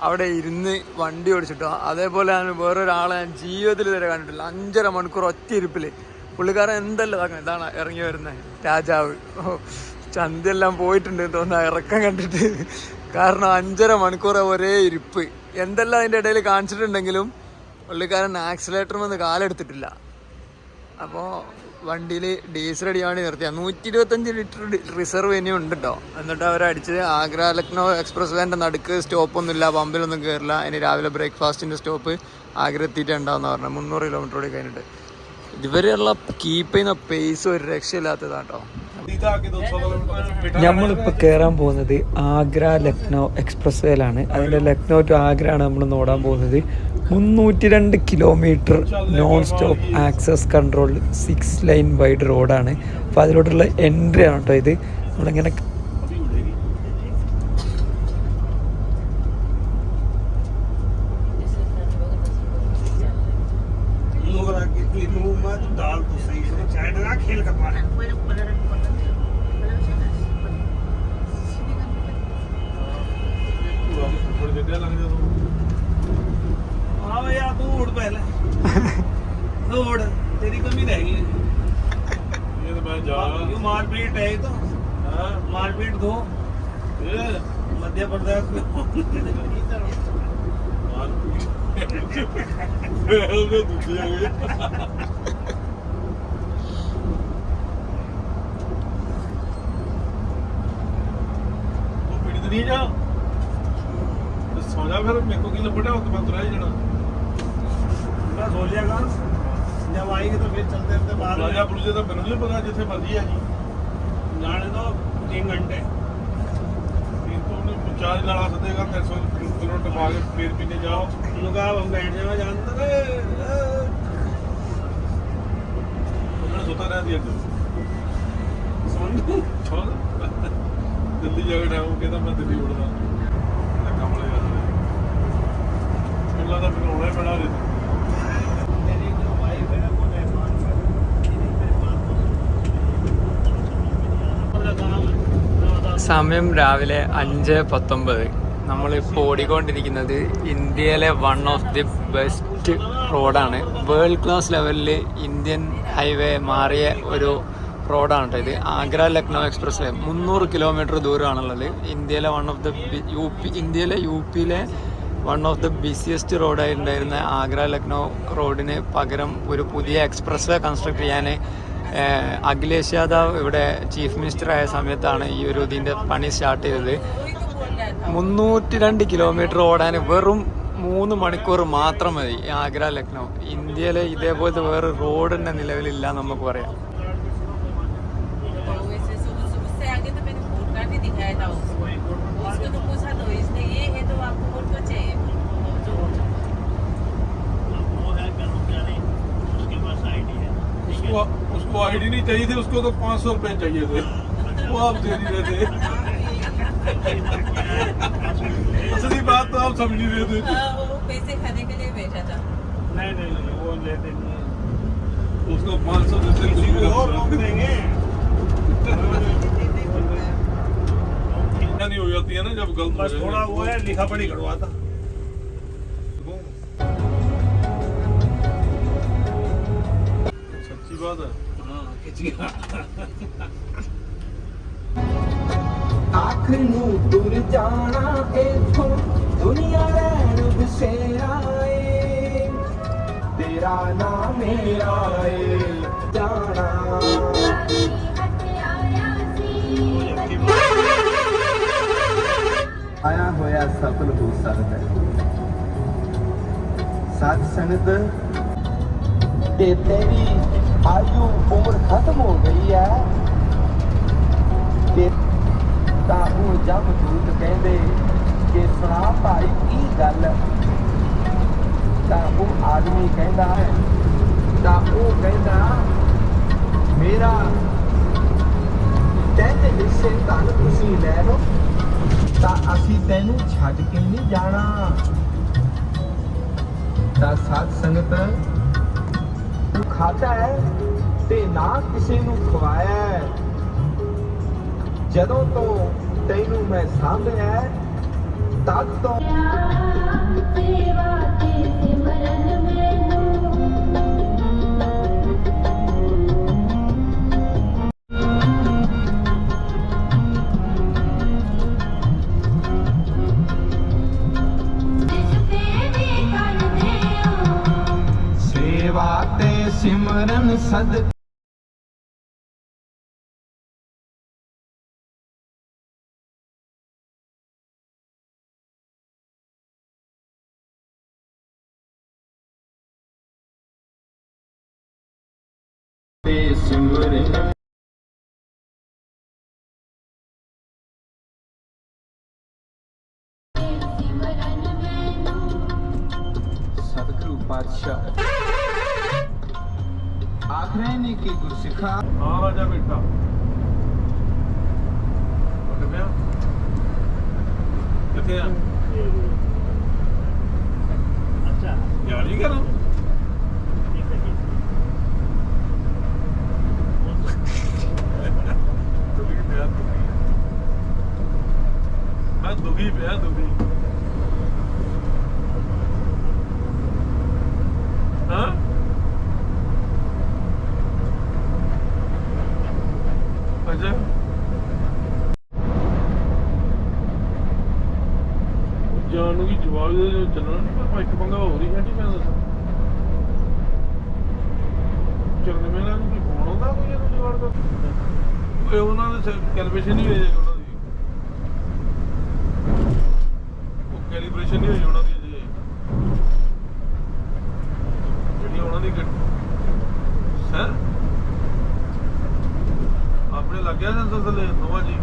അവിടെ ഇരുന്ന് വണ്ടി ഓടിച്ചിട്ടോ. അതേപോലെ ഞാൻ വേറൊരാളെ ഞാൻ ജീവിതത്തിൽ വരെ കണ്ടിട്ടില്ല. 5.5 മണിക്കൂർ ഒറ്റ ഇരിപ്പില് പുള്ളിക്കാരൻ എന്തെല്ലാം ഇതാണ് ഇറങ്ങി വരുന്നത് രാജാവ്. ചന്തെല്ലാം പോയിട്ടുണ്ട് തോന്നുന്നു ഇറക്കം കണ്ടിട്ട്. കാരണം 5.5 മണിക്കൂർ ഒരേ ഇരിപ്പ്. എന്തെല്ലാം അതിൻ്റെ ഇടയിൽ കാണിച്ചിട്ടുണ്ടെങ്കിലും പുള്ളിക്കാരൻ ആക്സിലേറ്ററിൽ നിന്ന് കാലെടുത്തിട്ടില്ല. അപ്പോൾ വണ്ടിയിൽ ഡീസൽ അടിക്കാൻ വേണ്ടി നിർത്തിയാൽ 125 ലിറ്റർ റിസർവ് ഇനിയും ഉണ്ട് കേട്ടോ. എന്നിട്ട് അവരടിച്ചത് ആഗ്ര ലക്നൗ എക്സ്പ്രസ് വേൻ്റെ നടുക്ക് സ്റ്റോപ്പൊന്നുമില്ല, പമ്പിലൊന്നും കയറില്ല. ഇനി രാവിലെ ബ്രേക്ക്ഫാസ്റ്റിൻ്റെ സ്റ്റോപ്പ് ആഗ്ര എത്തിയിട്ടുണ്ടാവുന്ന പറഞ്ഞാൽ 300 കിലോമീറ്റർ കൂടി കഴിഞ്ഞിട്ട്. ഇതുവരെയുള്ള കീപ്പ് ചെയ്യുന്ന പേസ് ഒരു രക്ഷയില്ലാത്തതാട്ടോ. നമ്മളിപ്പോൾ കയറാൻ പോകുന്നത് ആഗ്ര ലക്നൗ എക്സ്പ്രസ് വേയിലാണ്. അതിൻ്റെ ലക്നൗ ടു ആഗ്ര ആണ് നമ്മൾ നോടാൻ പോകുന്നത്. 302 kilometre non stop access control 6 line wide റോഡാണ്. അപ്പോൾ അതിലോട്ടുള്ള എൻട്രി ആണ് കേട്ടോ ഇത്. നമ്മളിങ്ങനെ तेरी कमी रहेगी मारपीट है तो मारपीट दो मध्य प्रदेश में नहीं जा सोचा फिर मेरे को की लपटा हो तो मैं तुरा ही जाना मैं सो लिया जब आएगी तो फिर चलते चलते बाहर राजा पुलिस तो मैंने नहीं पता जिथे मर्जी है जी जाने दो 3 घंटे तो उन्हें 4 लड़ा सकेगा 300 किलोमीटर आगे फिर पीने जाओ उनका हम बैठ जाओ जानते थे उन्होंने सोता रह दिया छोड़ दिल्ली जाकर टाइम कहता मैं दिल्ली उड़ना काम लगा मुझे लगा फिर होना पड़ा रही സമയം രാവിലെ 5:19. നമ്മളിപ്പോൾ ഓടിക്കൊണ്ടിരിക്കുന്നത് ഇന്ത്യയിലെ വൺ ഓഫ് ദി ബെസ്റ്റ് റോഡാണ്. വേൾഡ് ക്ലാസ് ലെവലിൽ ഇന്ത്യൻ ഹൈവേ മാറിയ ഒരു റോഡാണ് കേട്ടോ ഇത്. Agra Lucknow expressway 300 kilometre ദൂരമാണുള്ളത്. ഇന്ത്യയിലെ യു പിയിലെ വൺ ഓഫ് ദി ബിസിയസ്റ്റ് റോഡായിട്ടുണ്ടായിരുന്ന ആഗ്ര ലക്നൗ റോഡിന് പകരം ഒരു പുതിയ എക്സ്പ്രസ് വേ കൺസ്ട്രക്ട് ചെയ്യാൻ അഖിലേഷ് യാദവ് ഇവിടെ ചീഫ് മിനിസ്റ്റർ ആയ സമയത്താണ് ഈ ഒരു ഇതിൻ്റെ പണി സ്റ്റാർട്ട് ചെയ്തത്. 302 കിലോമീറ്റർ ഓടാൻ വെറും 3 മണിക്കൂർ മാത്രം മതി ആഗ്ര ലക്നൗ. ഇന്ത്യയിലെ ഇതേപോലത്തെ വേറെ റോഡ് തന്നെ നിലവിലില്ല നമുക്ക് പറയാം. उसको आईडी नहीं चाहिए थी, उसको तो 500 रुपए चाहिए थे, वो आप दे नहीं रहे थे। असली बात तो आप समझ नहीं रहे थे। वो पैसे खाने के लिए बैठा था। नहीं वो लेते नहीं है। उसको 500 देते किसी को और कम देंगे। नहीं हो जाती है ना जब गलत बस थोड़ा वो है लिखा पढ़ी करवाता। सच्ची बात है। आख नू दूर जाना इथों दुनिया रैन बसेराए तेरा नाम मेरा जाना आया होया सफल हो सकता साथ संगत ते तेरी आयु उम्र खत्म हो गई है ते ताहू जब दूत कहते कि सुना भाई की गल ताहू आदमी कहता है ताहू कहता मेरा तेन हिस्से धन तुसी लै लो ਤਾਂ ਅਸੀਂ ਤੈਨੂੰ ਛੱਡ ਕੇ ਨਹੀਂ ਜਾਣਾ ਤਾਂ ਸਾਧ ਸੰਗਤ ਤੂੰ ਖਾਦਾ ਹੈ ਤੇ ਨਾ ਕਿਸੇ ਨੂੰ ਖਵਾਇਆ ਹੈ ਜਦੋਂ ਤੋਂ ਤੈਨੂੰ ਮੈਂ ਸਾਂਭਿਆ ਹੈ, ਤਦ ਤੋਂ ਸੇਵਾ ਤੇ ਸਿਮਰਨ ਸਦ ਤੇ ਸਿਮਰਨ ਸਤਿਗੁਰੂ ਪਾਤਸ਼ਾਹ ਆਖਰੇ ਨੇ ਕਿ ਗੁਰਸਿੱਖਾ ਹਾਂ ਰਾਜਾ ਬੇਟਾ ਉੱਠ ਪਿਆ ਕਿੱਥੇ ਆ अच्छा ਯਾਰੀ ਕਰਾਂ ਦੁਖੀ ਪਿਆ ਦੁਖੀ ਮੈਂ ਦੁਖੀ ਪਿਆ ਦੁਖੀ ਹਾਂ ਅੱਛਾ ਜਾਨ ਨੂੰ ਵੀ ਜਵਾਬ ਦੇ ਚੱਲਣਾ ਨਹੀਂ ਪਰ ਇੱਕ ਪੰਗਾ ਹੋ ਰਹੀ ਆਂਟੀ ਮੈਂ ਦੱਸਾਂ ਚੱਲਣ ਮੇਲਾ ਨੂੰ ਕੀ ਫੋਨ ਆਉਂਦਾ ਕੋਈ ਇਹਨੂੰ ਜਵਾਬ ਦਾ ਓਏ ਉਹਨਾਂ ਦੇ ਕੈਲੀਬ੍ਰੇਸ਼ਨ ਨਹੀਂ ਹੋਈ ਉਹਨਾਂ ਦੀ ਉਹ ਕੈਲੀਬ੍ਰੇਸ਼ਨ ਨਹੀਂ ਹੋਈ ਉਹਨਾਂ ਦੀ ਅਜੇ ਜਿਹੜੀ ਉਹਨਾਂ ਦੀ ਸਰ ਆਪਣੇ ਲੱਗ ਗਿਆ ਸੈਂਸਰ ਥੱਲੇ ਨੋਵਾ ਜੀ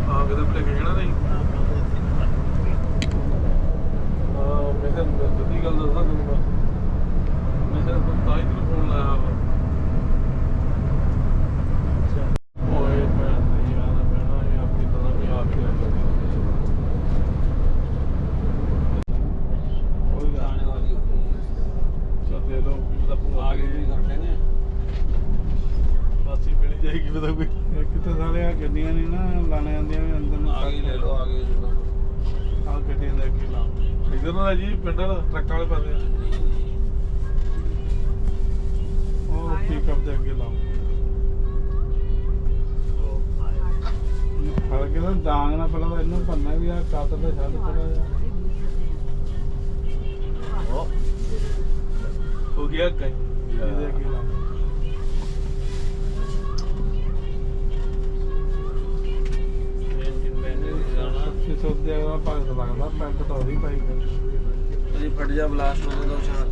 ਆ ਕਿਤੇ ਭਲੇ ਕੇ ਜਾਣਾ ਨਹੀਂ ਮੈਂ ਤਾਂ ਸੱਚੀ ਗੱਲ ਦੱਸਾਂ ਤੈਨੂੰ ਮੈਂ ਤਾਂ ਤਾਂ ਹੀ ਤੈਨੂੰ ਫੋਨ ਲਾਇਆ ਵਾ ਓਏ ਮੈਂ ਨਹੀਂ ਆਣਾ ਪੈਣਾ ਇਹ ਆਪਣੀ ਤਰ੍ਹਾਂ ਵੀ ਆਪ ਹੀ ਰਹਿ ਕੋਈ ਆਣੇ ਵਾਲੀ ਚੱਲ ਦੇ ਲੋ ਪੂਰਾ ਆ ਗਏ ਵੀ ਕਰਦੇ ਨੇ ਬਾਸੀ ਮਿਲ ਜਾਏਗੀ ਪਤਾ ਕੋਈ ਕਿਤੇ ਸਾਲੇ ਆ ਗੱਡੀਆਂ ਨਹੀਂ ਨਾ ਲਾਣੇ ਆਉਂਦੀਆਂ ਵੀ ਅੰਦਰ ਨੂੰ ਆ ਗਈ ਲੈ ਲੋ ਆ ਗਏ ਆ ਗੱਡੀਆਂ ਦਾ ਕੀ ਲਾਉਂ ਇਧਰ ਨਾਲ ਜੀ ਪਿੰਡ ਵਾਲਾ ਟਰੱਕਾਂ ਵਾਲੇ ਪਾਸੇ ਉਹ ਪਿਕਅਪ ਦੇ ਅੱਗੇ ਲਾਉਂ ਫੜ ਕੇ ਨਾ ਡਾਂਗ ਨਾ ਪਹਿਲਾਂ ਇਹਨੂੰ ਪੰਨਾ ਵੀ ਆ ਕਾਤਰ ਦਾ ਛੱਡ ਥੋੜਾ ਜਿਹਾ ਹੋ ਗਿਆ ਕਹੀਂ ਇਹਦੇ ਅੱਗੇ ਲਾਉਂ ਕਿ ਸੋਦੇ ਆ ਭਗਤ ਲੱਗਦਾ ਪੈਂਟ ਤਾਂ ਉਹਦੀ ਪਾਈ ਕਰ ਅਜੀ ਫਟ ਜਾ ਬਲਾਸਟ ਹੋ ਗਿਆ ਉਸ਼ਾ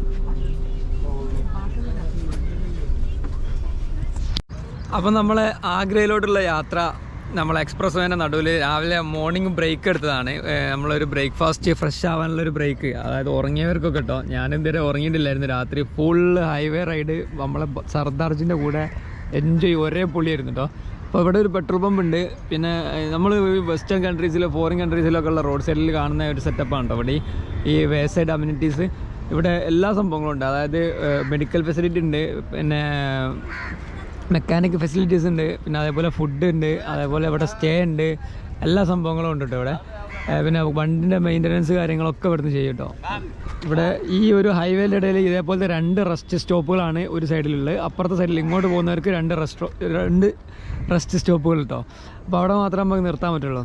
അപ്പം നമ്മൾ ആഗ്രയിലോട്ടുള്ള യാത്ര നമ്മൾ എക്സ്പ്രസ് വേൻ്റെ നടുവിൽ രാവിലെ മോർണിംഗ് ബ്രേക്ക് എടുത്തതാണ് നമ്മളൊരു ബ്രേക്ക്ഫാസ്റ്റ് ഫ്രഷ് ആവാനുള്ളൊരു ബ്രേക്ക് അതായത് ഉറങ്ങിയവർക്കൊക്കെ കേട്ടോ ഞാനിതുവരെ ഉറങ്ങിയിട്ടില്ലായിരുന്നു രാത്രി ഫുൾ ഹൈവേ റൈഡ് നമ്മളെ സർദാർജിൻ്റെ കൂടെ എൻജോയ് ഒരേ പൊളിയായിരുന്നു കേട്ടോ അപ്പോൾ ഇവിടെ ഒരു പെട്രോൾ പമ്പ് ഉണ്ട് പിന്നെ നമ്മൾ വെസ്റ്റേൺ കൺട്രീസിലോ ഫോറിൻ കൺട്രീസിലൊക്കെ ഉള്ള റോഡ് സൈഡിൽ കാണുന്ന ഒരു സെറ്റപ്പാണ് കേട്ടോ ഇവിടെ ഈ വേ സൈഡ് അമ്യൂണിറ്റീസ് ഇവിടെ എല്ലാ സംഭവങ്ങളും ഉണ്ട് അതായത് മെഡിക്കൽ ഫെസിലിറ്റി ഉണ്ട് പിന്നെ മെക്കാനിക് ഫെസിലിറ്റീസ് ഉണ്ട് പിന്നെ അതേപോലെ ഫുഡ് ഉണ്ട് അതേപോലെ ഇവിടെ സ്റ്റേ ഉണ്ട് എല്ലാ സംഭവങ്ങളും ഉണ്ട് കേട്ടോ ഇവിടെ പിന്നെ വണ്ടിൻ്റെ മെയിൻ്റനൻസ് കാര്യങ്ങളൊക്കെ ഇവിടുന്ന് ചെയ്യും കേട്ടോ ഇവിടെ ഈ ഒരു ഹൈവേയുടെ ഇടയിൽ ഇതേപോലത്തെ 2 റെസ്റ്റ് സ്റ്റോപ്പുകളാണ് ഒരു സൈഡിലുള്ളത് അപ്പുറത്തെ സൈഡിൽ ഇങ്ങോട്ട് പോകുന്നവർക്ക് 2 റെസ്റ്റ് സ്റ്റോപ്പുകൾ കേട്ടോ അപ്പോൾ അവിടെ മാത്രമേ നമുക്ക് നിർത്താൻ പറ്റുള്ളൂ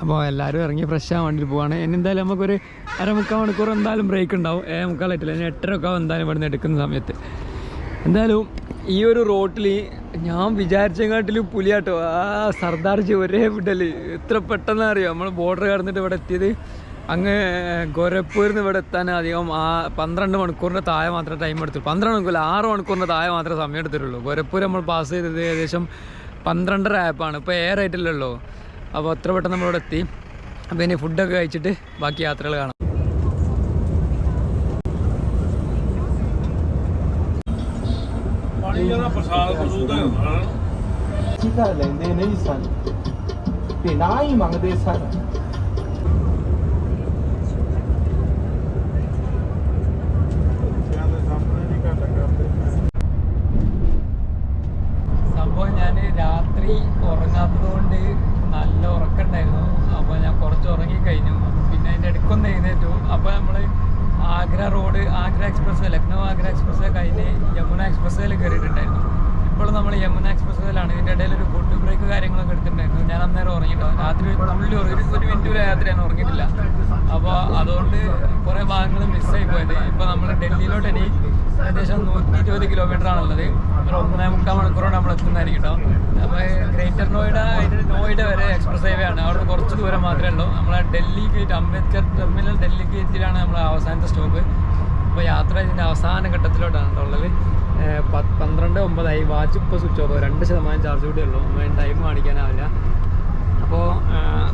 അപ്പോൾ എല്ലാവരും ഇറങ്ങി ഫ്രഷ് ആവാൻ വേണ്ടിയിട്ട് പോവാണ് ഇനി എന്തായാലും നമുക്കൊരു 1/4 മണിക്കൂർ എന്തായാലും ബ്രേക്ക് ഉണ്ടാവും 7:45 ഇനി 8:30 ഒക്കെ എന്തായാലും ഇവിടുന്ന് എടുക്കുന്ന സമയത്ത് എന്തായാലും ഈ ഒരു റോട്ടിൽ ഞാൻ വിചാരിച്ചെങ്ങാട്ടിലും പുലിയാട്ടോ ആ സർദാർജി ഒരേ വിടൽ എത്ര പെട്ടെന്ന് അറിയാം നമ്മൾ ബോർഡർ കടന്നിട്ട് ഇവിടെ എത്തിയത് അങ്ങ് ഗോരഖ്പൂരിൽ നിന്ന് ഇവിടെ എത്താൻ അധികം 12 മണിക്കൂറിൻ്റെ താഴെ മാത്രമേ ടൈം എടുത്തുള്ളൂ. 12 മണിക്കൂർ 6 മണിക്കൂറിൻ്റെ താഴെ മാത്രമേ സമയം എടുത്തിട്ടുള്ളൂ. ഗോരഖ്പൂർ നമ്മൾ പാസ് ചെയ്തത് ഏകദേശം 12:30 ആയപ്പോഴാണ്. ഇപ്പോൾ ആയിട്ടില്ലല്ലോ. അപ്പോൾ അത്ര പെട്ടെന്ന് നമ്മളിവിടെ എത്തി. അപ്പോൾ ഇനി ഫുഡൊക്കെ കഴിച്ചിട്ട് ബാക്കി യാത്രകൾ കാണാം. ਪਾਣੀ ਜਿਹੜਾ ਪ੍ਰਸਾਦ ਪ੍ਰਸੂਦ ਦਾ ਹੁੰਦਾ ਨਾ ਚੀਜ਼ਾਂ ਲੈਂਦੇ ਨਹੀਂ ਸਨ ਤੇ ਨਾ ਹੀ ਮੰਗਦੇ ਸਨ। സംഭവം ഞാൻ രാത്രി ഉറങ്ങാത്തത് കൊണ്ട് നല്ല ഉറക്കമുണ്ടായിരുന്നു. അപ്പോൾ ഞാൻ കുറച്ച് ഉറങ്ങിക്കഴിഞ്ഞു. പിന്നെ അതിൻ്റെ ഇടയ്ക്കൊന്ന് എഴുന്നേറ്റു. അപ്പോൾ നമ്മൾ ആഗ്ര എക്സ്പ്രസ് വേ, ലക്നൗ ആഗ്ര എക്സ്പ്രസ് വേ കഴിഞ്ഞ് യമുന എക്സ്പ്രസ് വേയിൽ കയറിയിട്ടുണ്ടായിരുന്നു. ഇപ്പോൾ നമ്മൾ യമുന എക്സ്പ്രസ് വേയിലാണ്. ഇതിൻ്റെ ഇടയിൽ ഒരു ഫുഡ് ബ്രേക്ക് കാര്യങ്ങളൊക്കെ എടുത്തിട്ടുണ്ടായിരുന്നു. ഞാൻ അന്നേരം ഉറങ്ങിയിട്ടാണ്. രാത്രി ഒരു മിനിറ്റ് വരെ രാത്രി ഞാൻ ഉറങ്ങിയിട്ടില്ല. അപ്പോൾ അതുകൊണ്ട് കുറേ ഭാഗങ്ങൾ മിസ്സായി പോയത്. ഇപ്പോൾ നമ്മൾ ഡൽഹിയിലോട്ട് ഇനി ഏകദേശം 120 കിലോമീറ്റർ ആണുള്ളത്. ഒരു 1.25 മണിക്കൂറോടെ നമ്മൾ എത്തുന്നതായിരിക്കും കേട്ടോ. അപ്പോൾ ഗ്രേറ്റർ നോയിഡ വരെ എക്സ്പ്രസ് ഹൈവേ ആണ്. അവിടെ കുറച്ച് ദൂരം മാത്രമേ ഉള്ളൂ. നമ്മളെ ഡൽഹി ഗേറ്റ്, അംബേദ്കർ ടെർമിനൽ ഡൽഹി ഗേറ്റിലാണ് നമ്മളെ അവസാനത്തെ സ്റ്റോപ്പ്. അപ്പോൾ യാത്ര ഇതിൻ്റെ അവസാന ഘട്ടത്തിലോട്ടാണ് ഉള്ളത്. 12:09 വാച്ച് ഇപ്പോൾ സ്വിച്ച് ഓഫ്. 2% ചാർജ് കൂടെ ഉള്ളൂ. ടൈം കാണിക്കാനാവില്ല. അപ്പോൾ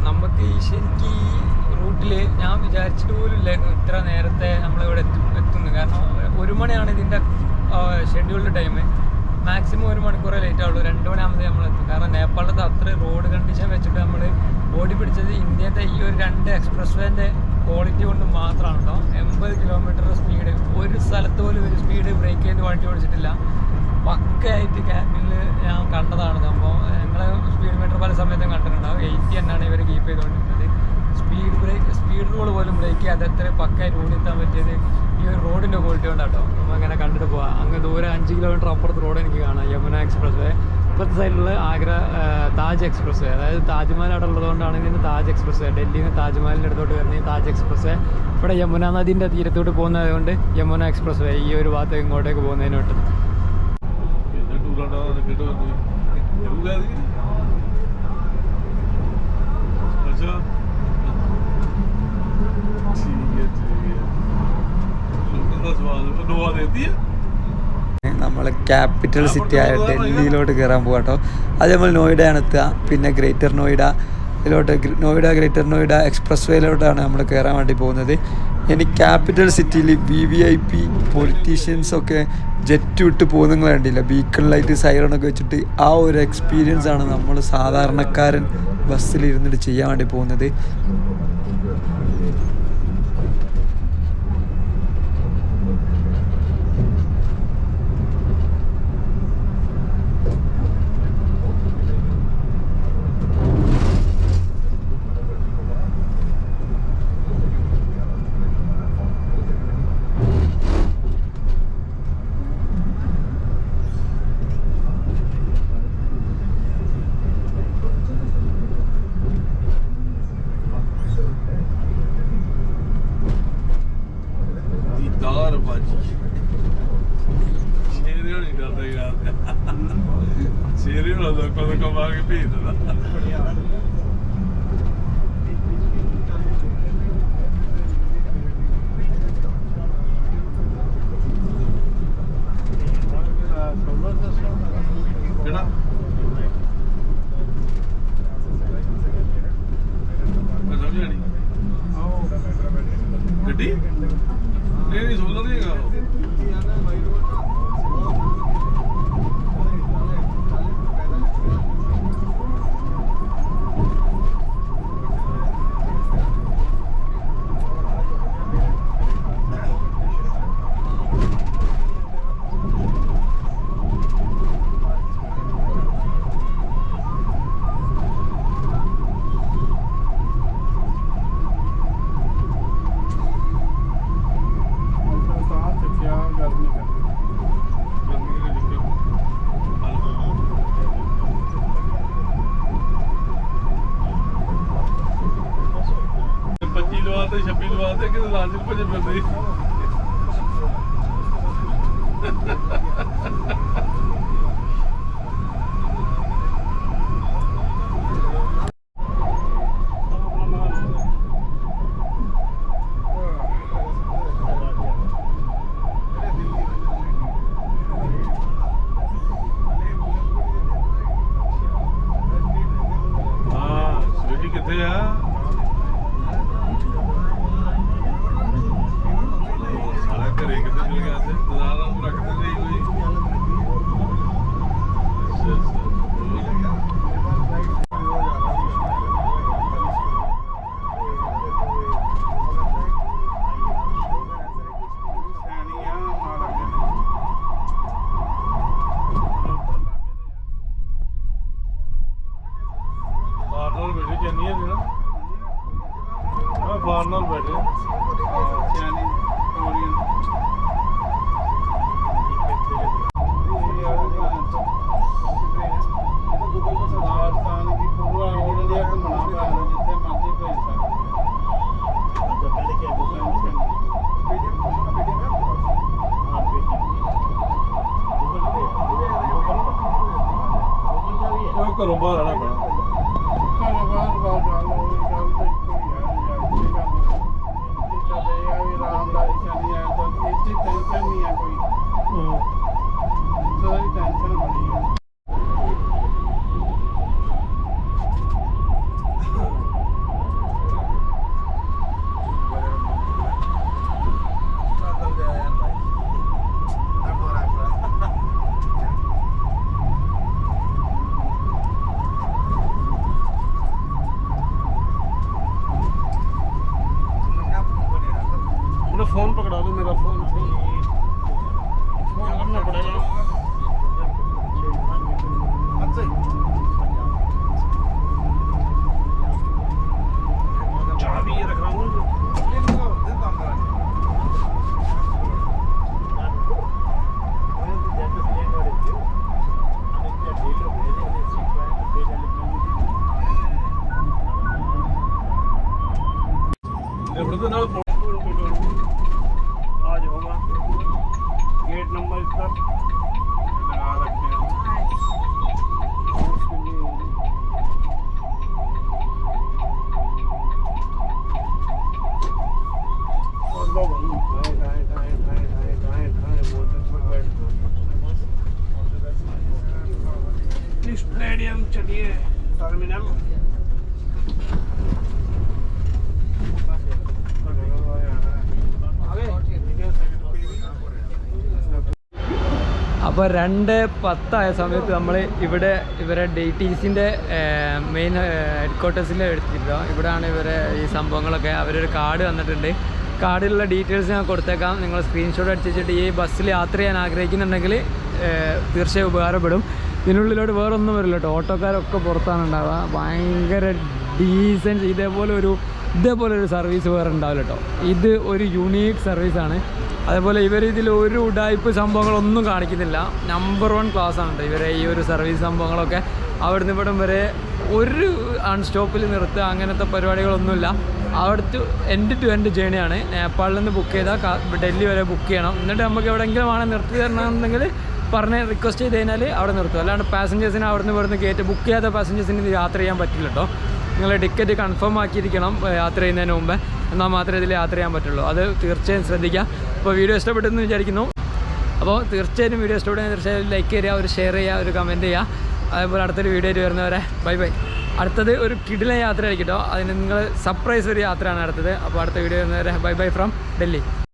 നമുക്ക് ശരിക്കും ഈ റൂട്ടിൽ ഞാൻ വിചാരിച്ചിട്ട് പോലും ഇല്ലായിരുന്നു ഇത്ര നേരത്തെ നമ്മളിവിടെ എത്തുന്നു. കാരണം 1 മണിയാണ് ഇതിൻ്റെ ഷെഡ്യൂൾഡ് ടൈം. മാക്സിമം 1 മണിക്കൂറേ ലേറ്റ് ആവുള്ളൂ. 2 മണിയാകുമ്പോൾ നമ്മളെത്തും. കാരണം നേപ്പാളിലത്തെ അത്ര റോഡ് കണ്ടീഷൻ വെച്ചിട്ട് നമ്മൾ ഓടി പിടിച്ചത് ഇന്ത്യത്തെ ഈ ഒരു 2 എക്സ്പ്രസ് വേൻ്റെ ക്വാളിറ്റി കൊണ്ട് മാത്രമാണ് കേട്ടോ. 80 കിലോമീറ്റർ സ്പീഡ്, ഒരു സ്ഥലത്ത് പോലും ഒരു സ്പീഡ് ബ്രേക്ക് ചെയ്ത് വണ്ടി ഓടിച്ചിട്ടില്ല. പക്കയായിട്ട് ക്യാബിനിൽ ഞാൻ കണ്ടതാണ് സംഭവം. ഞങ്ങൾ സ്പീഡ് മീറ്റർ പല സമയത്തും കണ്ടിട്ടുണ്ടാവും. 80 തന്നെയാണ് ഇവർ കീപ്പ് ചെയ്തുകൊണ്ടിരുന്നത്. സ്പീഡ് റോഡ് പോലും ബ്രേക്ക് ചെയ്യാതെ എത്ര പക്കായിട്ട് ഓടിയെത്താൻ പറ്റിയത് ഈ ഒരു റോഡിൻ്റെ ക്വാളിറ്റി കൊണ്ടാട്ടോ. നമ്മൾ അങ്ങനെ കണ്ടിട്ട് പോവാം. അങ്ങ് ദൂരെ 5 കിലോമീറ്റർ അപ്പുറത്ത് റോഡ് എനിക്ക് കാണാം. യമുന എക്സ്പ്രസ് വേ. ഇപ്പോഴത്തെ സൈഡിലുള്ള ആഗ്ര താജ് എക്സ്പ്രസ് വേ, അതായത് താജ്മഹൽ അവിടെ ഉള്ളതുകൊണ്ടാണ് ഇതിന് താജ് എക്സ്പ്രസ് വേ. ഡൽഹിയിൽ നിന്ന് താജ്മഹലിൻ്റെ അടുത്തോട്ട് വരുന്ന ഈ താജ് എക്സ്പ്രസ് വേ. ഇവിടെ യമുന നദീൻ്റെ തീരത്തോട്ട് പോകുന്നതുകൊണ്ട് യമുന എക്സ്പ്രസ് വേ ഈ ഒരു ഭാഗത്തേക്ക് ഇങ്ങോട്ടേക്ക് പോകുന്നതിനോട്ട്. നമ്മൾ ക്യാപിറ്റൽ സിറ്റി ആയ ഡൽഹിയിലോട്ട് കയറാൻ പോകാം കേട്ടോ. അത് നമ്മൾ നോയിഡയാണ് എത്തുക. പിന്നെ ഗ്രേറ്റർ ഗ്രേറ്റർ നോയിഡ എക്സ്പ്രസ് വേയിലോട്ടാണ് നമ്മൾ കയറാൻ വേണ്ടി പോകുന്നത്. ഇനി ക്യാപിറ്റൽ സിറ്റിയിൽ VIP പൊളിറ്റീഷ്യൻസൊക്കെ ജെറ്റ് വിട്ട് പോകുന്നത് കണ്ടില്ല. ബീക്കൺ ലൈറ്റ് സൈറണൊക്കെ വെച്ചിട്ട് ആ ഒരു എക്സ്പീരിയൻസ് ആണ് നമ്മൾ സാധാരണക്കാരൻ ബസ്സിലിരുന്നിട്ട് ചെയ്യാൻ വേണ്ടി പോകുന്നത്. फोन पकड़ा दो, मेरा फोन करना पड़ेगा। चाबी ये रख रहा हूँ। ഇവിടുത്തെ നാളെ आज होगा गेट नंबर इसका लगा रखते हैं और उसके लिए और लो भाई गाय मोटर पर बैठ स्टेडियम चलिए टर्मिनल അപ്പോൾ 2:10 സമയത്ത് നമ്മൾ ഇവിടെ ഇവരെ DTCൻ്റെ മെയിൻ ഹെഡ്ക്വാർട്ടേഴ്സിൽ എടുത്തിട്ടോ. ഇവിടെയാണ് ഇവരെ ഈ സംഭവങ്ങളൊക്കെ. അവരൊരു കാർഡ് തന്നിട്ടുണ്ട്. കാർഡിലുള്ള ഡീറ്റെയിൽസ് ഞാൻ കൊടുത്തേക്കാം. നിങ്ങൾ സ്ക്രീൻഷോട്ട് അടിച്ചിട്ട് ഈ ബസ്സിൽ യാത്ര ചെയ്യാൻ ആഗ്രഹിക്കുന്നുണ്ടെങ്കിൽ തീർച്ചയായും ഉപകാരപ്പെടും. ഇതിനുള്ളിലോട്ട് വേറെ ഒന്നും വരില്ല കേട്ടോ. ഓട്ടോക്കാരൊക്കെ പുറത്താണ് ഉണ്ടാവുക. ഭയങ്കര ഡീസൻറ്റ്. ഇതേപോലെ ഒരു സർവീസ് വേറെ ഉണ്ടാവില്ല കേട്ടോ. ഇത് ഒരു യുണീക്ക് സർവീസാണ്. അതേപോലെ ഇവർ ഇതിൽ ഒരു ഉഡായിപ്പ് സംഭവങ്ങളൊന്നും കാണിക്കുന്നില്ല. നമ്പർ 1 ക്ലാസ്സാണ് ഇവരെ ഈ ഒരു സർവീസ് സംഭവങ്ങളൊക്കെ. അവിടുന്ന് ഇവിടം വരെ ഒരു അൺസ്റ്റോപ്പിൽ നിർത്തുക അങ്ങനത്തെ പരിപാടികളൊന്നുമില്ല. അവിടുത്തെ എൻഡ് ടു എൻഡ് ജേണിയാണ്. നേപ്പാളിൽ നിന്ന് ബുക്ക് ചെയ്താൽ ഡൽഹി വരെ ബുക്ക് ചെയ്യണം. എന്നിട്ട് നമുക്ക് എവിടെയെങ്കിലും ആണ് നിർത്തി തരണമെന്നുണ്ടെങ്കിൽ പറഞ്ഞ് റിക്വസ്റ്റ് ചെയ്ത് കഴിഞ്ഞാൽ അവിടെ നിർത്തും. അല്ലാണ്ട് പാസഞ്ചേഴ്സിന് അവിടുന്ന് ഇവിടുന്ന് കയറ്റി ബുക്ക് ചെയ്യാത്ത പാസഞ്ചേഴ്സിന് ഇത് യാത്ര ചെയ്യാൻ പറ്റില്ല കേട്ടോ. നിങ്ങൾ ടിക്കറ്റ് കൺഫേം ആക്കിയിരിക്കണം യാത്ര ചെയ്യുന്നതിന് മുമ്പേ. എന്നാൽ മാത്രമേ ഇതിൽ യാത്ര ചെയ്യാൻ പറ്റുള്ളൂ. അത് തീർച്ചയായും ശ്രദ്ധിക്കുക. അപ്പോൾ വീഡിയോ ഇഷ്ടപ്പെട്ടെന്ന് വിചാരിക്കുന്നു. അപ്പോൾ തീർച്ചയായും വീഡിയോ ഇഷ്ടപ്പെടുന്ന തീർച്ചയായും ലൈക്ക് ചെയ്യുക, ഒരു ഷെയർ ചെയ്യുക, ഒരു കമൻറ്റ് ചെയ്യുക. അതേപോലെ അടുത്തൊരു വീഡിയോ ആയിട്ട് വരുന്നവരെ ബൈ ബൈ. അടുത്തത് ഒരു കിടിലൻ യാത്ര ആയിരിക്കും കേട്ടോ. അതിന് നിങ്ങൾ സർപ്രൈസ് ഒരു യാത്രയാണ് അടുത്തത്. അപ്പോൾ അടുത്ത വീഡിയോ വരുന്നവരെ ബൈ ബൈ ഫ്രം ഡൽഹി.